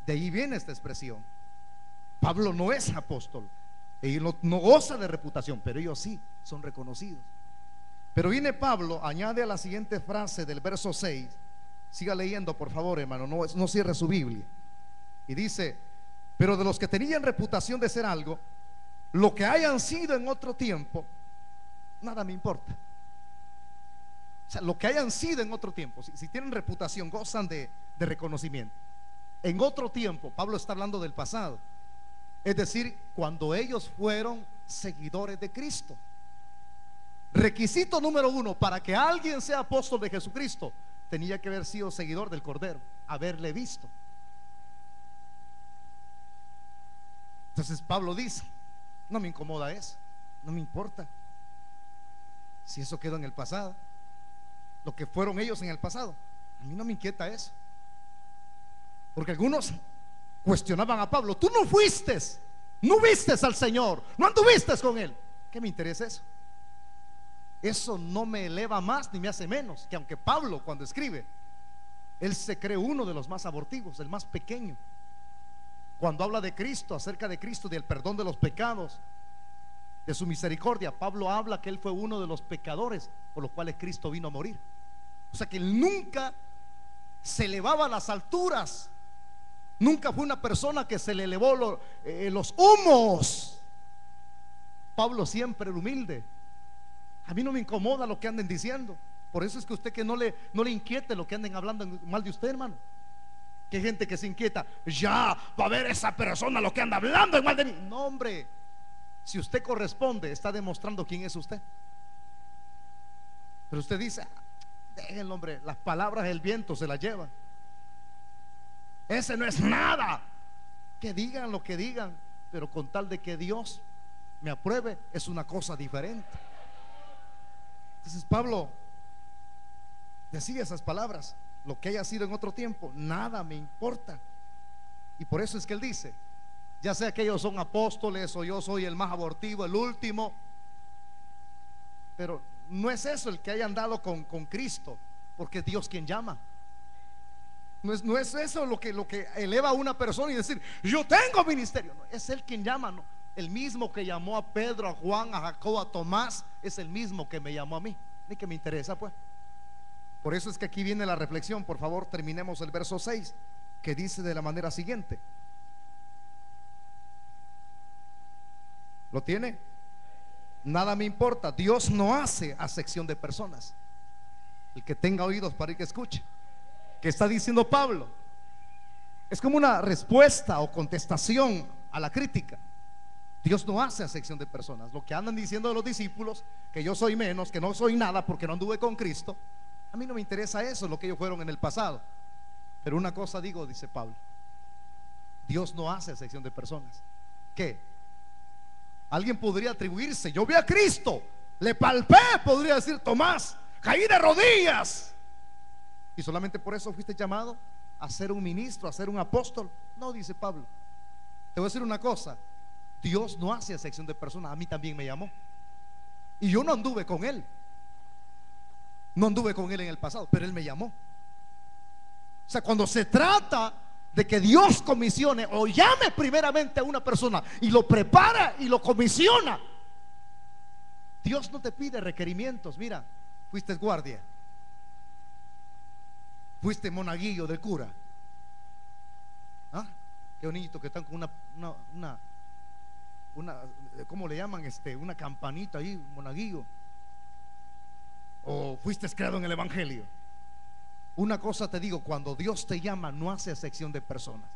De ahí viene esta expresión. Pablo no es apóstol, él no goza de reputación, pero ellos sí son reconocidos. Pero viene Pablo, añade a la siguiente frase del verso 6. Siga leyendo, por favor, hermano, no cierre su Biblia. Y dice: pero de los que tenían reputación de ser algo, lo que hayan sido en otro tiempo, nada me importa. O sea, lo que hayan sido en otro tiempo, si tienen reputación, gozan de reconocimiento. En otro tiempo, Pablo está hablando del pasado. Es decir, cuando ellos fueron seguidores de Cristo. Requisito número 1 para que alguien sea apóstol de Jesucristo: tenía que haber sido seguidor del Cordero, haberle visto. Entonces Pablo dice: no me incomoda eso, no me importa si eso quedó en el pasado, lo que fueron ellos en el pasado, a mí no me inquieta eso. Porque algunos cuestionaban a Pablo: tú no fuiste, no vistes al Señor, no anduviste con Él. ¿Qué me interesa eso? Eso no me eleva más ni me hace menos. Que aunque Pablo, cuando escribe, él se cree uno de los más abortivos, el más pequeño. Cuando habla de Cristo, acerca de Cristo, del perdón de los pecados, de su misericordia, Pablo habla que él fue uno de los pecadores por los cuales Cristo vino a morir. O sea que él nunca se elevaba a las alturas, nunca fue una persona que se le elevó los humos. Pablo siempre era humilde. A mí no me incomoda lo que anden diciendo. Por eso es que usted que no le inquiete lo que anden hablando mal de usted, hermano. Que hay gente que se inquieta, ya va a ver esa persona lo que anda hablando en mal de mí. No, hombre, si usted corresponde, está demostrando quién es usted. Pero usted dice, déjenlo, hombre, las palabras del viento se las llevan. Ese no es nada. Que digan lo que digan, pero con tal de que Dios me apruebe, es una cosa diferente. Entonces Pablo decía esas palabras: lo que haya sido en otro tiempo, nada me importa. Y por eso es que él dice, ya sea que ellos son apóstoles o yo soy el más abortivo, el último, pero no es eso el que hayan dado con Cristo, porque es Dios quien llama. No es eso lo que eleva a una persona y decir, yo tengo ministerio. No, es Él quien llama, ¿no? El mismo que llamó a Pedro, a Juan, a Jacob, a Tomás, es el mismo que me llamó a mí. Ni que me interesa, pues. Por eso es que aquí viene la reflexión. Por favor, terminemos el verso 6, que dice de la manera siguiente. ¿Lo tiene? Nada me importa. Dios no hace acepción de personas. El que tenga oídos para ir que escuche. ¿Qué está diciendo Pablo? Es como una respuesta o contestación a la crítica. Dios no hace acepción de personas. Lo que andan diciendo de los discípulos, que yo soy menos, que no soy nada porque no anduve con Cristo, a mí no me interesa eso, lo que ellos fueron en el pasado. Pero una cosa digo, dice Pablo: Dios no hace acepción de personas. ¿Qué? Alguien podría atribuirse, yo vi a Cristo, le palpé, podría decir Tomás, caí de rodillas, y solamente por eso fuiste llamado a ser un ministro, a ser un apóstol. No, dice Pablo. Te voy a decir una cosa: Dios no hace acepción de personas. A mí también me llamó, y yo no anduve con Él. No anduve con Él en el pasado, pero Él me llamó. O sea, cuando se trata de que Dios comisione o llame primeramente a una persona y lo prepara y lo comisiona, Dios no te pide requerimientos. Mira, fuiste guardia, fuiste monaguillo del cura. ¿Ah? Qué bonito que están con una ¿cómo le llaman? Una campanita ahí, monaguillo. O fuiste creado en el evangelio. Una cosa te digo: cuando Dios te llama, no hace acepción de personas.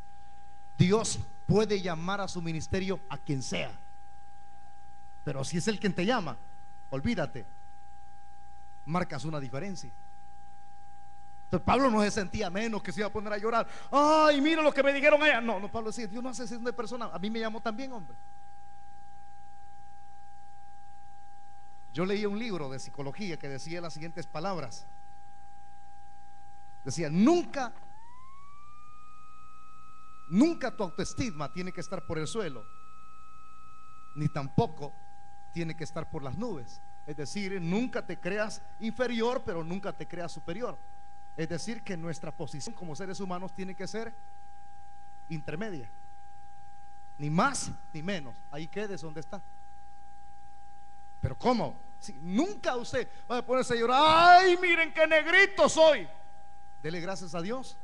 Dios puede llamar a su ministerio a quien sea, pero si es Él quien te llama, olvídate, marcas una diferencia. Entonces Pablo no se sentía menos, que se iba a poner a llorar. Ay, mira lo que me dijeron allá. No, Pablo decía, Dios no hace acepción de personas. A mí me llamó también, hombre. Yo leí un libro de psicología que decía las siguientes palabras. Decía, nunca tu autoestima tiene que estar por el suelo, ni tampoco tiene que estar por las nubes. Es decir, nunca te creas inferior, pero nunca te creas superior. Es decir, que nuestra posición como seres humanos tiene que ser intermedia, ni más ni menos. Ahí quedes donde está. Pero ¿cómo? Si nunca usted va a ponerse a llorar, ay, miren qué negrito soy. Dele gracias a Dios.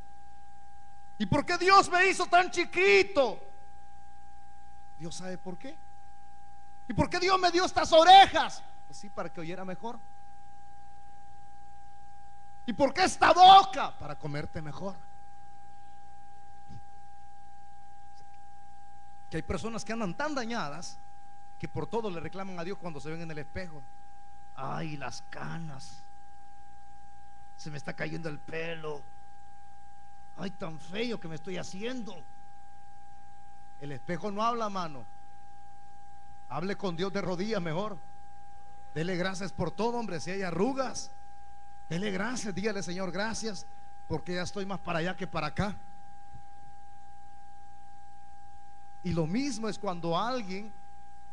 ¿Y por qué Dios me hizo tan chiquito? Dios sabe por qué. ¿Y por qué Dios me dio estas orejas? Pues sí, para que oyera mejor. ¿Y por qué esta boca? Para comerte mejor. Que hay personas que andan tan dañadas que por todo le reclaman a Dios cuando se ven en el espejo. Ay, las canas, se me está cayendo el pelo, ay, tan feo que me estoy haciendo. El espejo no habla, mano. Hable con Dios de rodillas mejor. Dele gracias por todo, hombre. Si hay arrugas, dele gracias, dígale, Señor, gracias, porque ya estoy más para allá que para acá. Y lo mismo es cuando alguien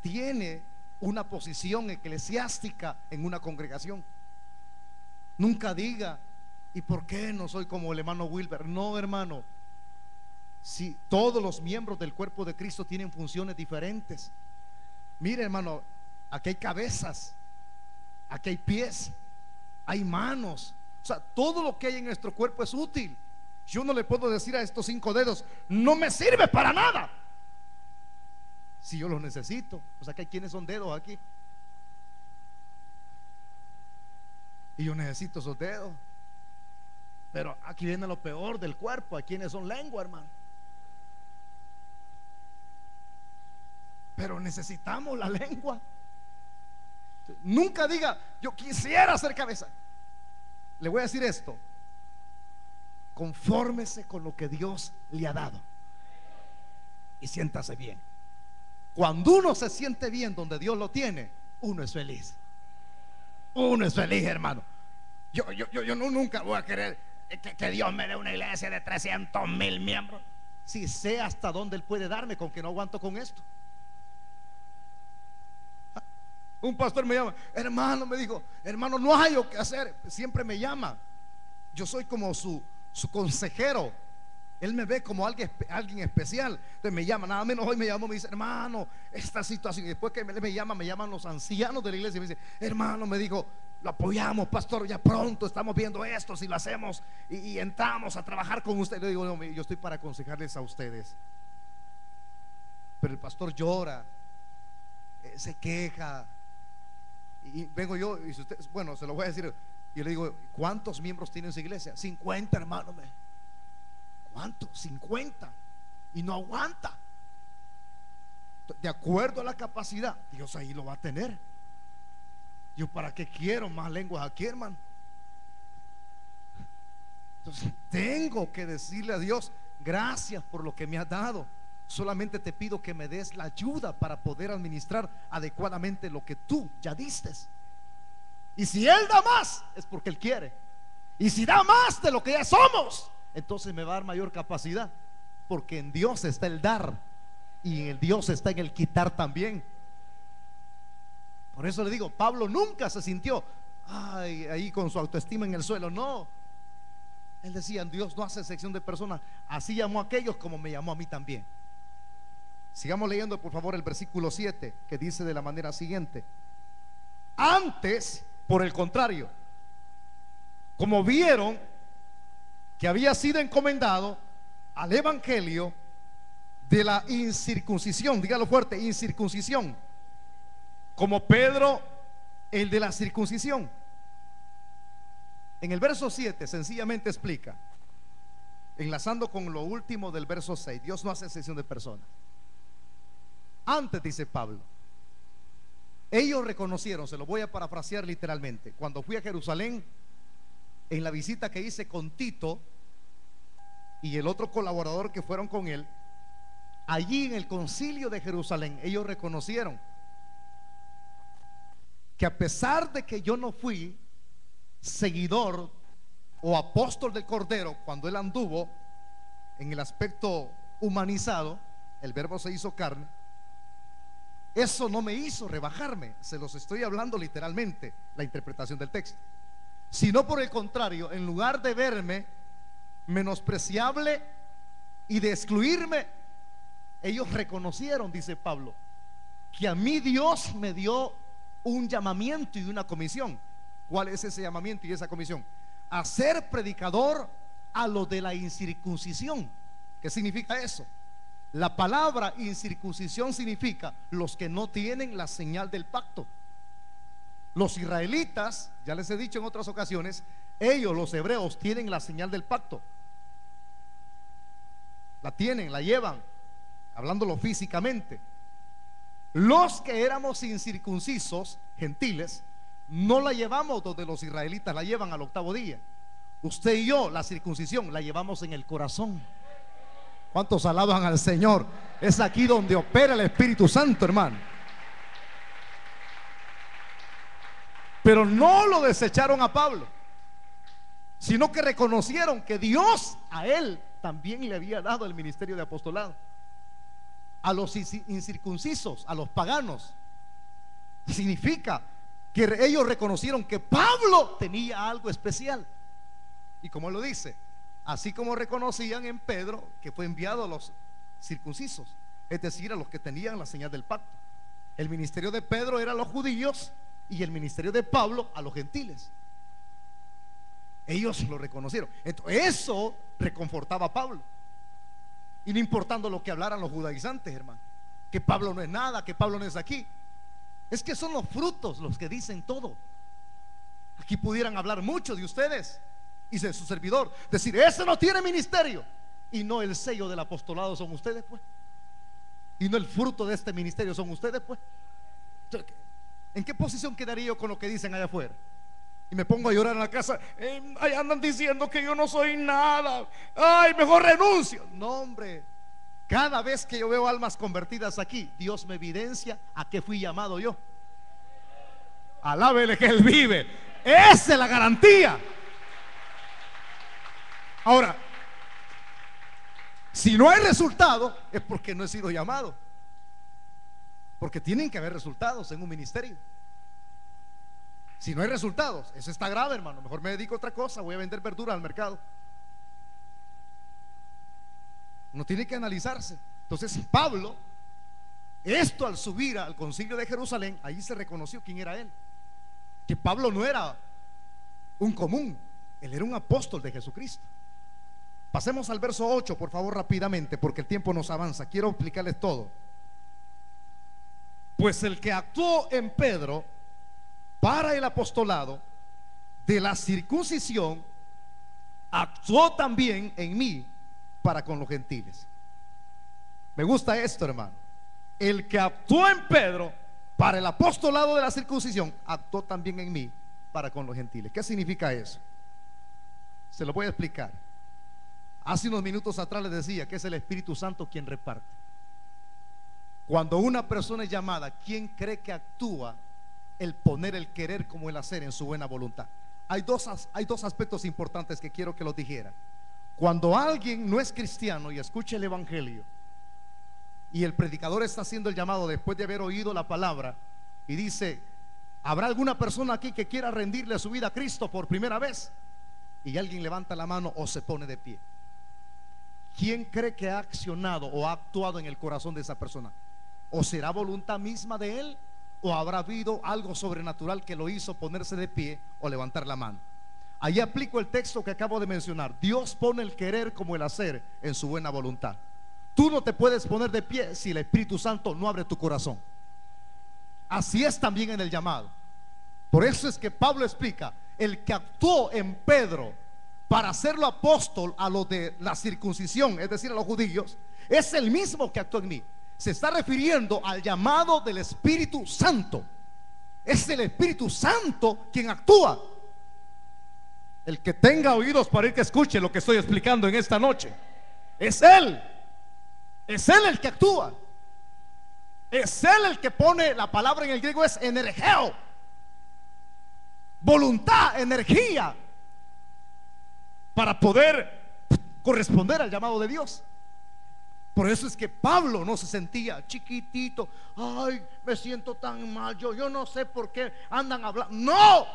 tiene una posición eclesiástica en una congregación. Nunca diga, ¿y por qué no soy como el hermano Wilber? No, hermano, Si todos los miembros del cuerpo de Cristo tienen funciones diferentes. Mire, hermano, aquí hay cabezas, aquí hay pies, hay manos. O sea, todo lo que hay en nuestro cuerpo es útil. Yo no le puedo decir a estos 5 dedos, no me sirve para nada, si yo los necesito. O sea, que hay quienes son dedos aquí, y yo necesito esos dedos. Pero aquí viene lo peor del cuerpo. Hay quienes son lengua, hermano. Pero necesitamos la lengua. Nunca diga, yo quisiera ser cabeza. Le voy a decir esto: confórmese con lo que Dios le ha dado y siéntase bien. Cuando uno se siente bien donde Dios lo tiene, uno es feliz. Uno es feliz, hermano. Yo nunca voy a querer que Dios me dé una iglesia de 300,000 miembros, si sé hasta dónde Él puede darme, con que no aguanto con esto. Un pastor me llama, hermano, me dijo, hermano, no hay lo que hacer. Siempre me llama. Yo soy como su consejero. Él me ve como alguien especial. Entonces me llama, nada menos hoy me llamó, me dice, hermano, esta situación. Y después que me llaman los ancianos de la iglesia y me dice, hermano, me dijo, lo apoyamos, pastor, ya pronto estamos viendo esto, si lo hacemos y entramos a trabajar con usted. Le digo, no, yo estoy para aconsejarles a ustedes. Pero el pastor llora, se queja. Y vengo yo, y si usted, bueno, se lo voy a decir. Y le digo, ¿cuántos miembros tiene su iglesia? 50, hermano. ¿Cuánto? 50. Y no aguanta. De acuerdo a la capacidad, Dios ahí lo va a tener. Yo, ¿para qué quiero más lenguas aquí, hermano? Entonces tengo que decirle a Dios, gracias por lo que me has dado. Solamente te pido que me des la ayuda para poder administrar adecuadamente lo que tú ya diste. Y si Él da más, es porque Él quiere. Y si da más de lo que ya somos, entonces me va a dar mayor capacidad. Porque en Dios está el dar, y en Dios está en el quitar también. Por eso le digo, Pablo nunca se sintió ahí con su autoestima en el suelo. No, él decía, Dios no hace excepción de personas. Así llamó a aquellos como me llamó a mí también. Sigamos leyendo, por favor, el versículo 7, que dice de la manera siguiente: antes, por el contrario, como vieron que había sido encomendado al evangelio de la incircuncisión, dígalo fuerte, incircuncisión, como Pedro el de la circuncisión. En el verso 7 sencillamente explica, enlazando con lo último del verso 6, Dios no hace excepción de personas. Antes, dice Pablo, ellos reconocieron, se lo voy a parafrasear literalmente, cuando fui a Jerusalén, en la visita que hice con Tito y el otro colaborador que fueron con él, allí en el concilio de Jerusalén, ellos reconocieron que a pesar de que yo no fui seguidor o apóstol del Cordero cuando Él anduvo en el aspecto humanizado, el verbo se hizo carne, eso no me hizo rebajarme. Se los estoy hablando literalmente, la interpretación del texto. Sino por el contrario, en lugar de verme menospreciable y de excluirme, ellos reconocieron, dice Pablo, que a mí Dios me dio un llamamiento y una comisión. ¿Cuál es ese llamamiento y esa comisión? A ser predicador a lo de la incircuncisión. ¿Qué significa eso? La palabra incircuncisión significa los que no tienen la señal del pacto. Los israelitas, ya les he dicho en otras ocasiones, ellos, los hebreos, tienen la señal del pacto. La tienen, la llevan, hablándolo físicamente. Los que éramos incircuncisos, gentiles, no la llevamos donde los israelitas la llevan al 8º día. Usted y yo, la circuncisión la llevamos en el corazón. ¿Cuántos alaban al Señor? Es aquí donde opera el Espíritu Santo, hermano. Pero no lo desecharon a Pablo, sino que reconocieron que Dios a él también le había dado el ministerio de apostolado. A los incircuncisos, a los paganos, significa que ellos reconocieron que Pablo tenía algo especial. Y como él lo dice, Así como reconocían en Pedro que fue enviado a los circuncisos, es decir, a los que tenían la señal del pacto. El ministerio de Pedro era a los judíos y el ministerio de Pablo a los gentiles. Ellos lo reconocieron. Entonces, eso reconfortaba a Pablo. Y no importando lo que hablaran los judaizantes, hermano, que Pablo no es nada, que Pablo no es aquí. Es que son los frutos los que dicen todo. Aquí pudieran hablar mucho de ustedes y de su servidor, decir, ese no tiene ministerio, y no el sello del apostolado son ustedes, pues. Y no el fruto de este ministerio son ustedes, pues. ¿En qué posición quedaría yo con lo que dicen allá afuera? Y me pongo a llorar en la casa, ahí andan diciendo que yo no soy nada, ay, mejor renuncio. No, hombre, cada vez que yo veo almas convertidas aquí, Dios me evidencia a qué fui llamado yo. Alábele que Él vive. Esa es la garantía. Ahora, si no hay resultado, es porque no he sido llamado. Porque tienen que haber resultados en un ministerio. Si no hay resultados, eso está grave, hermano. Mejor me dedico a otra cosa, voy a vender verduras al mercado. Uno tiene que analizarse. Entonces Pablo, esto al subir al concilio de Jerusalén, ahí se reconoció quién era él. Que Pablo no era un común, él era un apóstol de Jesucristo. Pasemos al verso 8, por favor, rápidamente, porque el tiempo nos avanza. Quiero explicarles todo. Pues el que actuó en Pedro para el apostolado de la circuncisión, actuó también en mí para con los gentiles. Me gusta esto, hermano. El que actuó en Pedro para el apostolado de la circuncisión, actuó también en mí para con los gentiles. ¿Qué significa eso? Se lo voy a explicar. Hace unos minutos atrás les decía que es el Espíritu Santo quien reparte. Cuando una persona es llamada, ¿quién cree que actúa el poner el querer como el hacer en su buena voluntad? Hay dos aspectos importantes que quiero que los dijera. Cuando alguien no es cristiano y escucha el evangelio y el predicador está haciendo el llamado después de haber oído la palabra y dice, ¿habrá alguna persona aquí que quiera rendirle su vida a Cristo por primera vez? Y alguien levanta la mano o se pone de pie. ¿Quién cree que ha accionado o ha actuado en el corazón de esa persona? ¿O será voluntad misma de él? ¿O habrá habido algo sobrenatural que lo hizo ponerse de pie o levantar la mano? Ahí aplico el texto que acabo de mencionar. Dios pone el querer como el hacer en su buena voluntad. Tú no te puedes poner de pie si el Espíritu Santo no abre tu corazón. Así es también en el llamado. Por eso es que Pablo explica, el que actuó en Pedro para hacerlo apóstol a los de la circuncisión, es decir, a los judíos, es el mismo que actuó en mí. Se está refiriendo al llamado del Espíritu Santo. Es el Espíritu Santo quien actúa. El que tenga oídos para ir que escuche lo que estoy explicando en esta noche, es Él. Es Él el que actúa. Es Él el que pone, la palabra en el griego es energeo, voluntad, energía, para poder corresponder al llamado de Dios. Por eso es que Pablo no se sentía chiquitito, ay, me siento tan mal, yo no sé por qué andan hablando. No,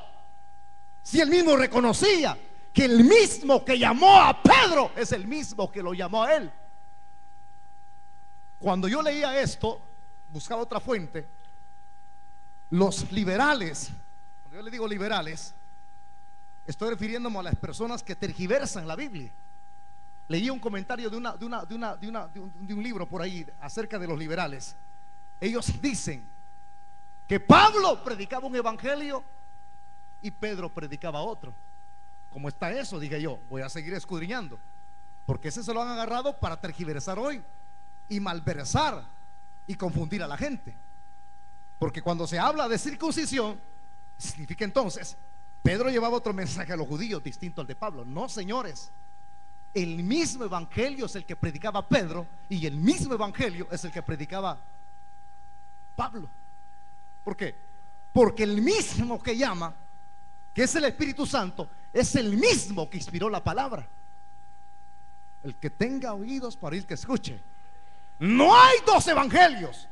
si él mismo reconocía que el mismo que llamó a Pedro es el mismo que lo llamó a él. Cuando yo leía esto, buscaba otra fuente. Los liberales, cuando yo le digo liberales, estoy refiriéndome a las personas que tergiversan la Biblia. Leí un comentario de un libro por ahí acerca de los liberales. Ellos dicen que Pablo predicaba un evangelio y Pedro predicaba otro. ¿Cómo está eso? Dije yo, voy a seguir escudriñando, porque ese se lo han agarrado para tergiversar hoy y malversar y confundir a la gente. Porque cuando se habla de circuncisión, significa entonces Pedro llevaba otro mensaje a los judíos distinto al de Pablo. No, señores, el mismo evangelio es el que predicaba Pedro y el mismo evangelio es el que predicaba Pablo. ¿Por qué? Porque el mismo que llama, que es el Espíritu Santo, es el mismo que inspiró la palabra. El que tenga oídos para oír, que escuche. No hay dos evangelios,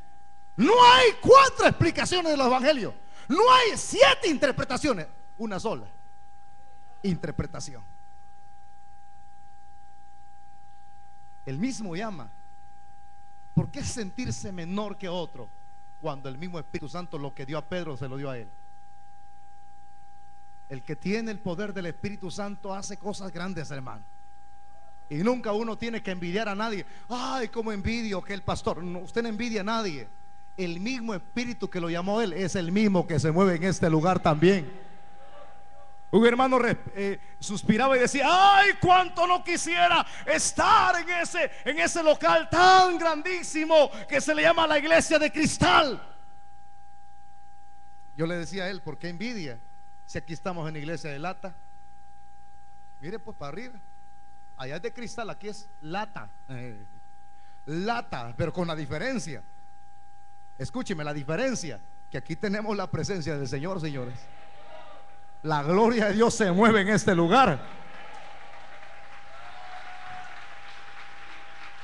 no hay cuatro explicaciones de los evangelios, no hay 7 interpretaciones, una sola interpretación. El mismo llama. ¿Por qué sentirse menor que otro cuando el mismo Espíritu Santo lo que dio a Pedro se lo dio a él? El que tiene el poder del Espíritu Santo hace cosas grandes, hermano. Y nunca uno tiene que envidiar a nadie. Ay, cómo envidio que el pastor. No, usted no envidia a nadie. El mismo Espíritu que lo llamó él es el mismo que se mueve en este lugar también. Un hermano suspiraba y decía: ay, cuánto no quisiera estar en ese local tan grandísimo que se le llama la iglesia de cristal. Yo le decía a él: ¿por qué envidia? Si aquí estamos en la iglesia de lata. Mire pues para arriba. Allá es de cristal, aquí es lata. Lata, pero con la diferencia. Escúcheme la diferencia, que aquí tenemos la presencia del Señor, señores. La gloria de Dios se mueve en este lugar.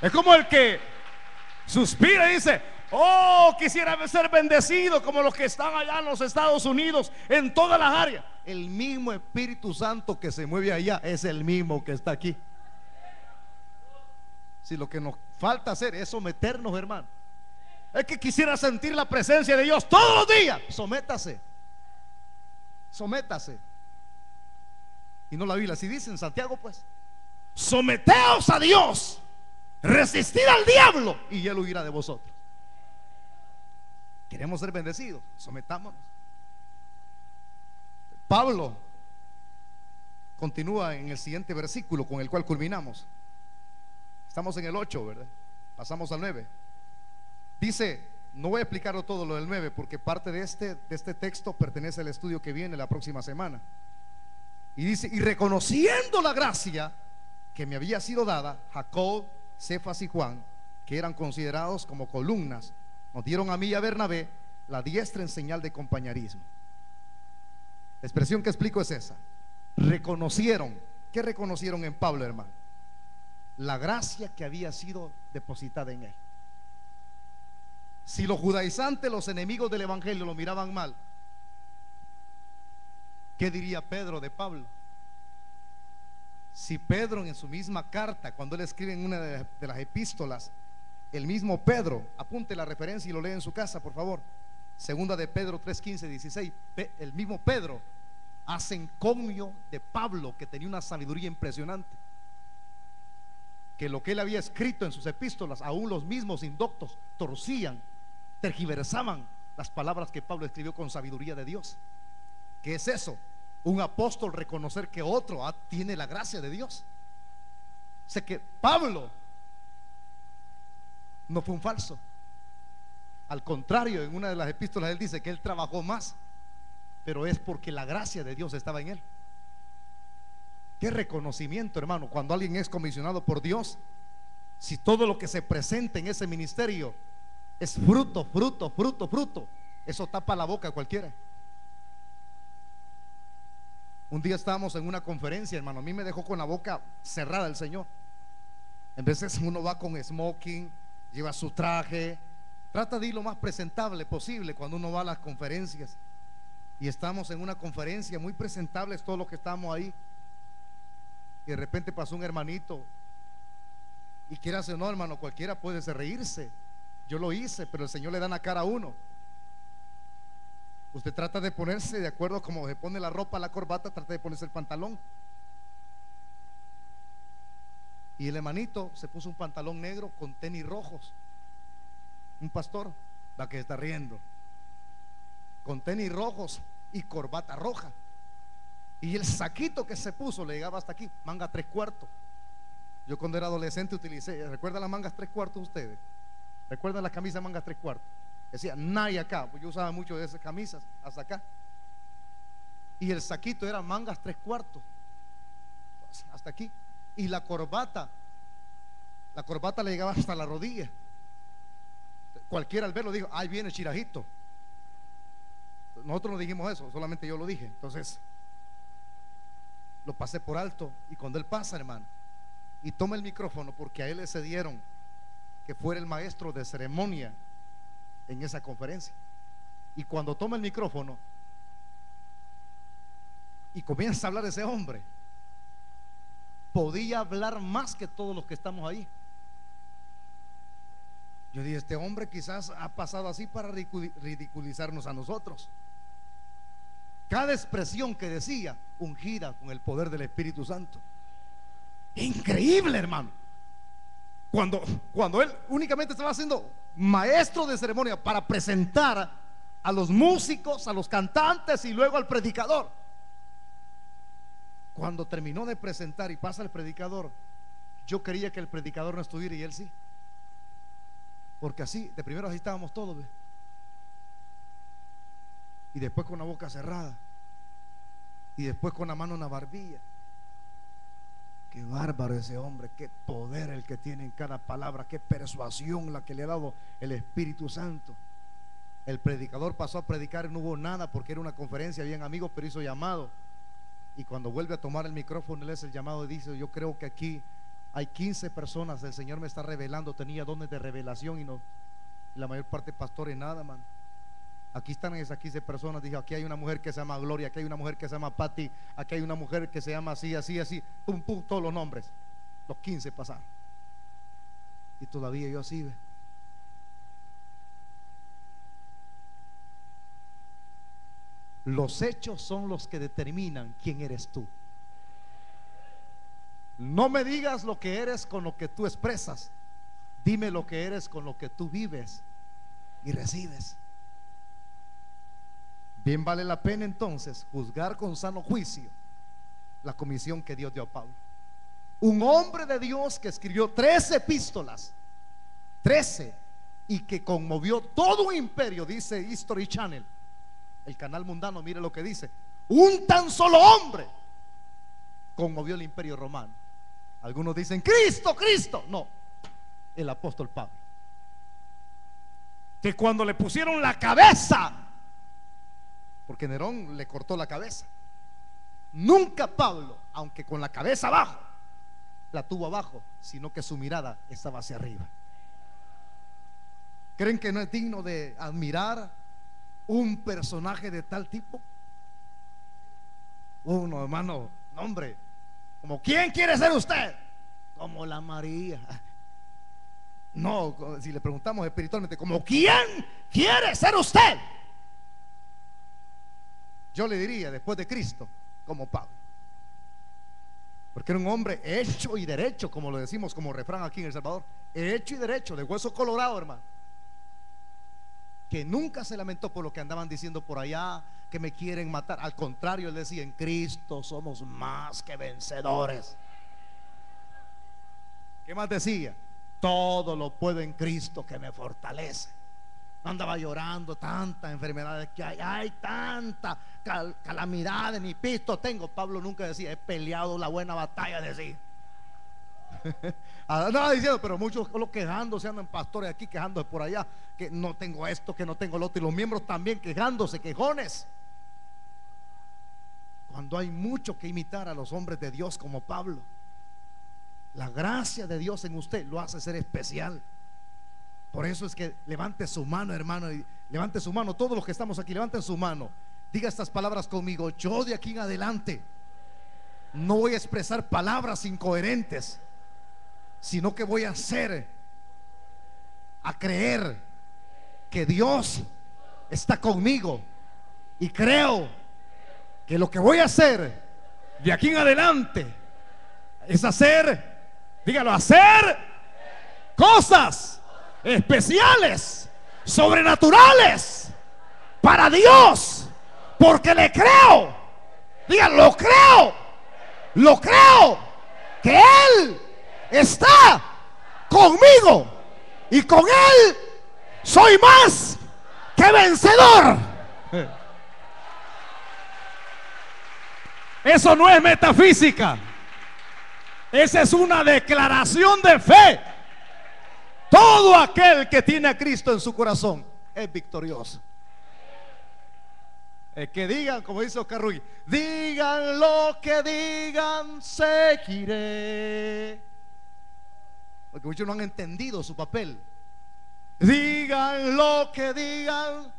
Es como el que suspira y dice: oh, quisiera ser bendecido como los que están allá en los Estados Unidos, en todas las áreas. El mismo Espíritu Santo que se mueve allá es el mismo que está aquí. Si lo que nos falta hacer es someternos, hermano. Es que quisiera sentir la presencia de Dios todos los días. Sométase. Sométase. Y no la Biblia, si dice en Santiago, pues: someteos a Dios, resistid al diablo y él huirá de vosotros. Queremos ser bendecidos, sometámonos. Pablo continúa en el siguiente versículo con el cual culminamos. Estamos en el 8, ¿verdad? Pasamos al 9. Dice, no voy a explicarlo todo lo del 9, porque parte de este texto pertenece al estudio que viene la próxima semana. Y dice: y reconociendo la gracia que me había sido dada, Jacob, Cefas y Juan, que eran considerados como columnas, nos dieron a mí y a Bernabé la diestra en señal de compañerismo. La expresión que explico es esa. Reconocieron. ¿Qué reconocieron en Pablo, hermano? La gracia que había sido depositada en él. Si los judaizantes, los enemigos del evangelio, lo miraban mal, ¿qué diría Pedro de Pablo? Si Pedro en su misma carta, cuando él escribe en una de las epístolas, el mismo Pedro, apunte la referencia y lo lee en su casa, por favor. Segunda de Pedro 3:15, 16. El mismo Pedro hace encomio de Pablo, que tenía una sabiduría impresionante, que lo que él había escrito en sus epístolas, aún los mismos indoctos torcían, tergiversaban las palabras que Pablo escribió con sabiduría de Dios. ¿Qué es eso? Un apóstol reconocer que otro tiene la gracia de Dios. Sé que Pablo no fue un falso. Al contrario, en una de las epístolas él dice que él trabajó más, pero es porque la gracia de Dios estaba en él. Qué reconocimiento, hermano, cuando alguien es comisionado por Dios. Si todo lo que se presenta en ese ministerio es fruto, fruto, fruto, fruto, eso tapa la boca a cualquiera. Un día estábamos en una conferencia, hermano, a mí me dejó con la boca cerrada el Señor. En veces uno va con smoking, lleva su traje, trata de ir lo más presentable posible cuando uno va a las conferencias. Y estamos en una conferencia muy presentables todos los que estamos ahí. Y de repente pasó un hermanito, y quieras o no, hermano, cualquiera puede reírse. Yo lo hice, pero el Señor le da la cara a uno. Usted trata de ponerse de acuerdo a como se pone la ropa, la corbata, trata de ponerse el pantalón. Y el hermanito se puso un pantalón negro con tenis rojos. Un pastor, la que está riendo, con tenis rojos y corbata roja. Y el saquito que se puso le llegaba hasta aquí, manga 3/4. Yo cuando era adolescente utilicé, ¿recuerdan las mangas 3/4 ustedes? ¿Recuerdan las camisas mangas 3/4? Decía Nike acá, pues yo usaba mucho de esas camisas hasta acá. Y el saquito era mangas 3/4 hasta aquí. Y la corbata le llegaba hasta la rodilla. Cualquiera al verlo dijo: ahí viene Chirajito. Nosotros no dijimos eso, solamente yo lo dije. Entonces lo pasé por alto. Y cuando él pasa, hermano, y toma el micrófono, porque a él le cedieron que fuera el maestro de ceremonia en esa conferencia, y cuando toma el micrófono y comienza a hablar ese hombre, podía hablar más que todos los que estamos ahí. Yo dije, este hombre quizás ha pasado así para ridiculizarnos a nosotros. Cada expresión que decía, ungida con el poder del Espíritu Santo. Increíble, hermano. Cuando él únicamente estaba siendo maestro de ceremonia para presentar a los músicos, a los cantantes y luego al predicador. Cuando terminó de presentar y pasa el predicador, yo quería que el predicador no estuviera y él sí. Porque así, de primero así estábamos todos, ¿ve? Y después con la boca cerrada, y después con la mano en la barbilla. Qué bárbaro ese hombre, qué poder el que tiene en cada palabra, qué persuasión la que le ha dado el Espíritu Santo. El predicador pasó a predicar y no hubo nada porque era una conferencia, habían amigos, pero hizo llamado. Y cuando vuelve a tomar el micrófono, él es el llamado y dice: yo creo que aquí hay 15 personas, el Señor me está revelando, tenía dones de revelación y no, la mayor parte pastores nada, man. Aquí están esas 15 personas. Dije, aquí hay una mujer que se llama Gloria, aquí hay una mujer que se llama Patty, aquí hay una mujer que se llama así, así, así, pum, pum, todos los nombres. Los 15 pasaron. Y todavía yo así, ¿ve? Los hechos son los que determinan quién eres tú. No me digas lo que eres con lo que tú expresas. Dime lo que eres con lo que tú vives y recibes. Bien vale la pena entonces juzgar con sano juicio la comisión que Dios dio a Pablo. Un hombre de Dios que escribió 13 epístolas, 13, y que conmovió todo un imperio, dice History Channel, el canal mundano. Mire lo que dice: un tan solo hombre conmovió el imperio romano. Algunos dicen Cristo, Cristo. No, el apóstol Pablo, que cuando le pusieron la cabeza, porque Nerón le cortó la cabeza, nunca Pablo, aunque con la cabeza abajo, la tuvo abajo, sino que su mirada estaba hacia arriba. ¿Creen que no es digno de admirar un personaje de tal tipo? Uno, hermano, hombre, como ¿quién quiere ser usted? Como la María. No, si le preguntamos espiritualmente, como ¿quién quiere ser usted? Yo le diría, después de Cristo, como Pablo, porque era un hombre hecho y derecho, como lo decimos como refrán aquí en El Salvador, hecho y derecho, de hueso colorado, hermano, que nunca se lamentó por lo que andaban diciendo por allá, que me quieren matar. Al contrario, él decía: en Cristo somos más que vencedores. ¿Qué más decía? Todo lo puedo en Cristo que me fortalece. No andaba llorando tantas enfermedades que hay tanta calamidades, ni pisto tengo. Pablo nunca decía: he peleado la buena batalla, decía. Andaba diciendo, pero muchos quejándose, andan pastores aquí quejándose por allá, que no tengo esto, que no tengo lo otro, y los miembros también quejándose, quejones. Cuando hay mucho que imitar a los hombres de Dios como Pablo. La gracia de Dios en usted lo hace ser especial. Por eso es que levante su mano, hermano, y levante su mano. Todos los que estamos aquí, levanten su mano. Diga estas palabras conmigo: yo de aquí en adelante no voy a expresar palabras incoherentes, sino que voy a hacer, a creer que Dios está conmigo, y creo que lo que voy a hacer de aquí en adelante es hacer, dígalo, hacer cosas especiales, sobrenaturales para Dios, porque le creo. Dígalo, lo creo que Él está conmigo, y con Él soy más que vencedor. Eso no es metafísica, esa es una declaración de fe. Todo aquel que tiene a Cristo en su corazón es victorioso. Que digan, como dice Oscar Ruiz, digan lo que digan, seguiré. Porque muchos no han entendido su papel. Digan lo que digan,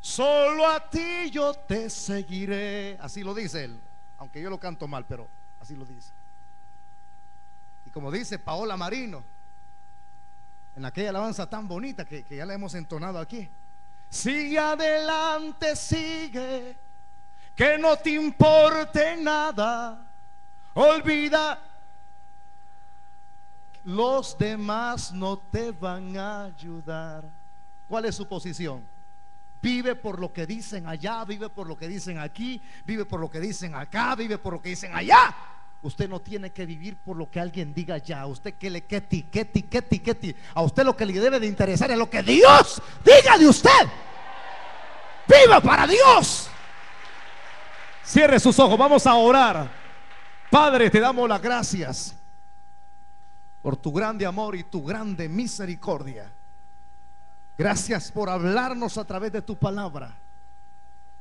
solo a ti yo te seguiré. Así lo dice él, aunque yo lo canto mal, pero así lo dice. Y como dice Paola Marino, en aquella alabanza tan bonita que ya la hemos entonado aquí. Sigue adelante, sigue, que no te importe nada. Olvida, los demás no te van a ayudar. ¿Cuál es su posición? Vive por lo que dicen allá, vive por lo que dicen aquí, vive por lo que dicen acá, vive por lo que dicen allá. Usted no tiene que vivir por lo que alguien diga allá. Usted que le queti. A usted lo que le debe de interesar es lo que Dios diga de usted. Viva para Dios. Cierre sus ojos, vamos a orar. Padre, te damos las gracias por tu grande amor y tu grande misericordia. Gracias por hablarnos a través de tu palabra.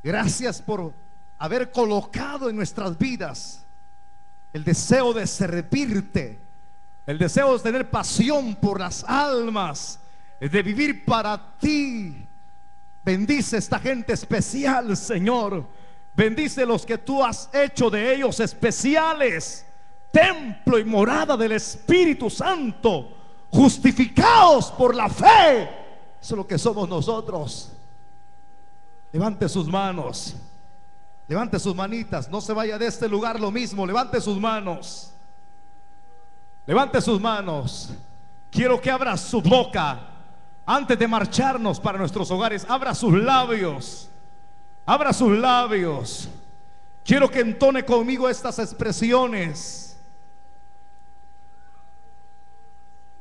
Gracias por haber colocado en nuestras vidas el deseo de servirte, el deseo de tener pasión por las almas, de vivir para ti. Bendice esta gente especial, Señor. Bendice los que tú has hecho de ellos especiales, templo y morada del Espíritu Santo, justificados por la fe. Eso es lo que somos nosotros. Levante sus manos, levante sus manitas. No se vaya de este lugar lo mismo. Levante sus manos, levante sus manos. Quiero que abra su boca antes de marcharnos para nuestros hogares. Abra sus labios, abra sus labios. Quiero que entone conmigo estas expresiones.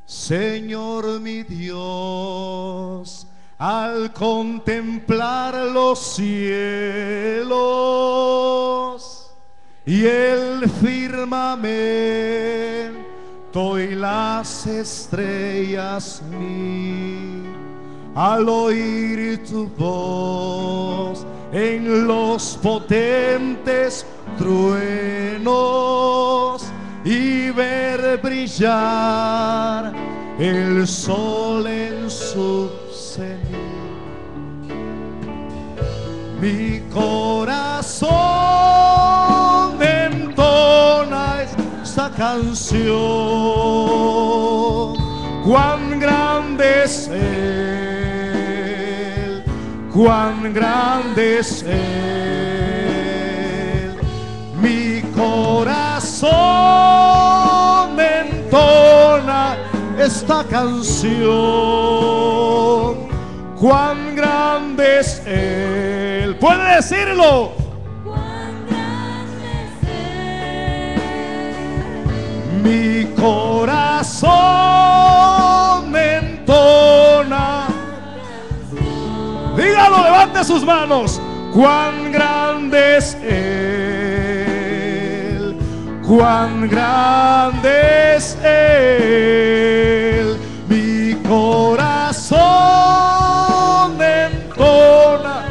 Señor mi Dios, al contemplar los cielos y el firmamento y las estrellas, al oír tu voz en los potentes truenos y ver brillar el sol en su cenit, mi corazón entona esta canción. Cuán grande es Él, cuán grande es Él. Mi corazón entona esta canción. Cuán grande es Él. ¿Puede decirlo? Cuán grande es Él. Mi corazón entona. Dígalo, levante sus manos. Cuán grande es Él, cuán grande es Él. Mi corazón entona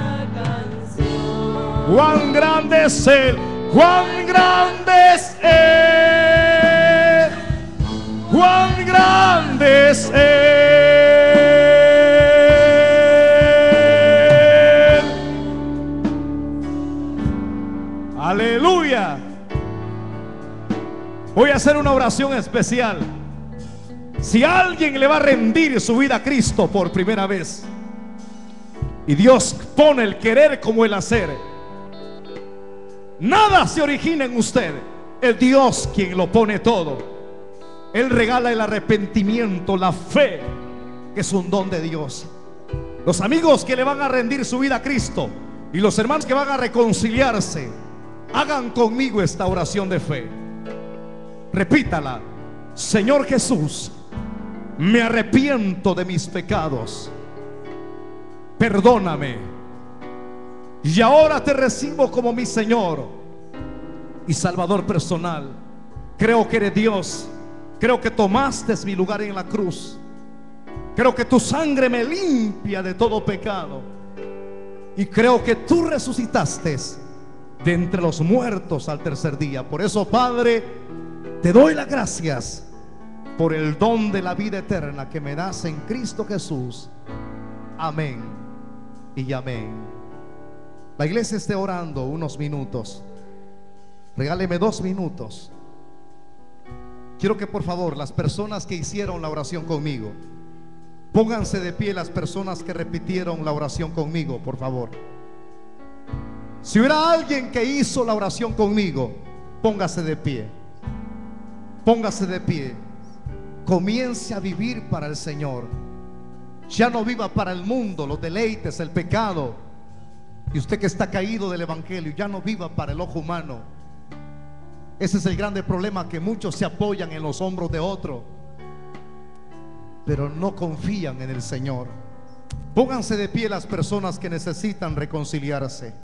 esta canción. Cuán grande es Él, cuán grande es Él, cuán grande es Él. Aleluya. Voy a hacer una oración especial. Si alguien le va a rendir su vida a Cristo por primera vez, y Dios pone el querer como el hacer, nada se origina en usted, es Dios quien lo pone todo. Él regala el arrepentimiento, la fe, que es un don de Dios. Los amigos que le van a rendir su vida a Cristo y los hermanos que van a reconciliarse, hagan conmigo esta oración de fe. Repítala. Señor Jesús, me arrepiento de mis pecados. Perdóname. Y ahora te recibo como mi Señor y Salvador personal. Creo que eres Dios. Creo que tomaste mi lugar en la cruz. Creo que tu sangre me limpia de todo pecado. Y creo que tú resucitaste de entre los muertos al tercer día. Por eso, Padre, te doy las gracias por el don de la vida eterna que me das en Cristo Jesús. Amén y amén. La iglesia esté orando unos minutos. Regáleme 2 minutos. Quiero que por favor las personas que hicieron la oración conmigo Pónganse de pie las personas que repitieron la oración conmigo, por favor. Si hubiera alguien que hizo la oración conmigo, póngase de pie. Póngase de pie. Comience a vivir para el Señor. Ya no viva para el mundo, los deleites, el pecado. Y usted que está caído del evangelio, ya no viva para el ojo humano. Ese es el grande problema, que muchos se apoyan en los hombros de otro, pero no confían en el Señor. Pónganse de pie las personas que necesitan reconciliarse.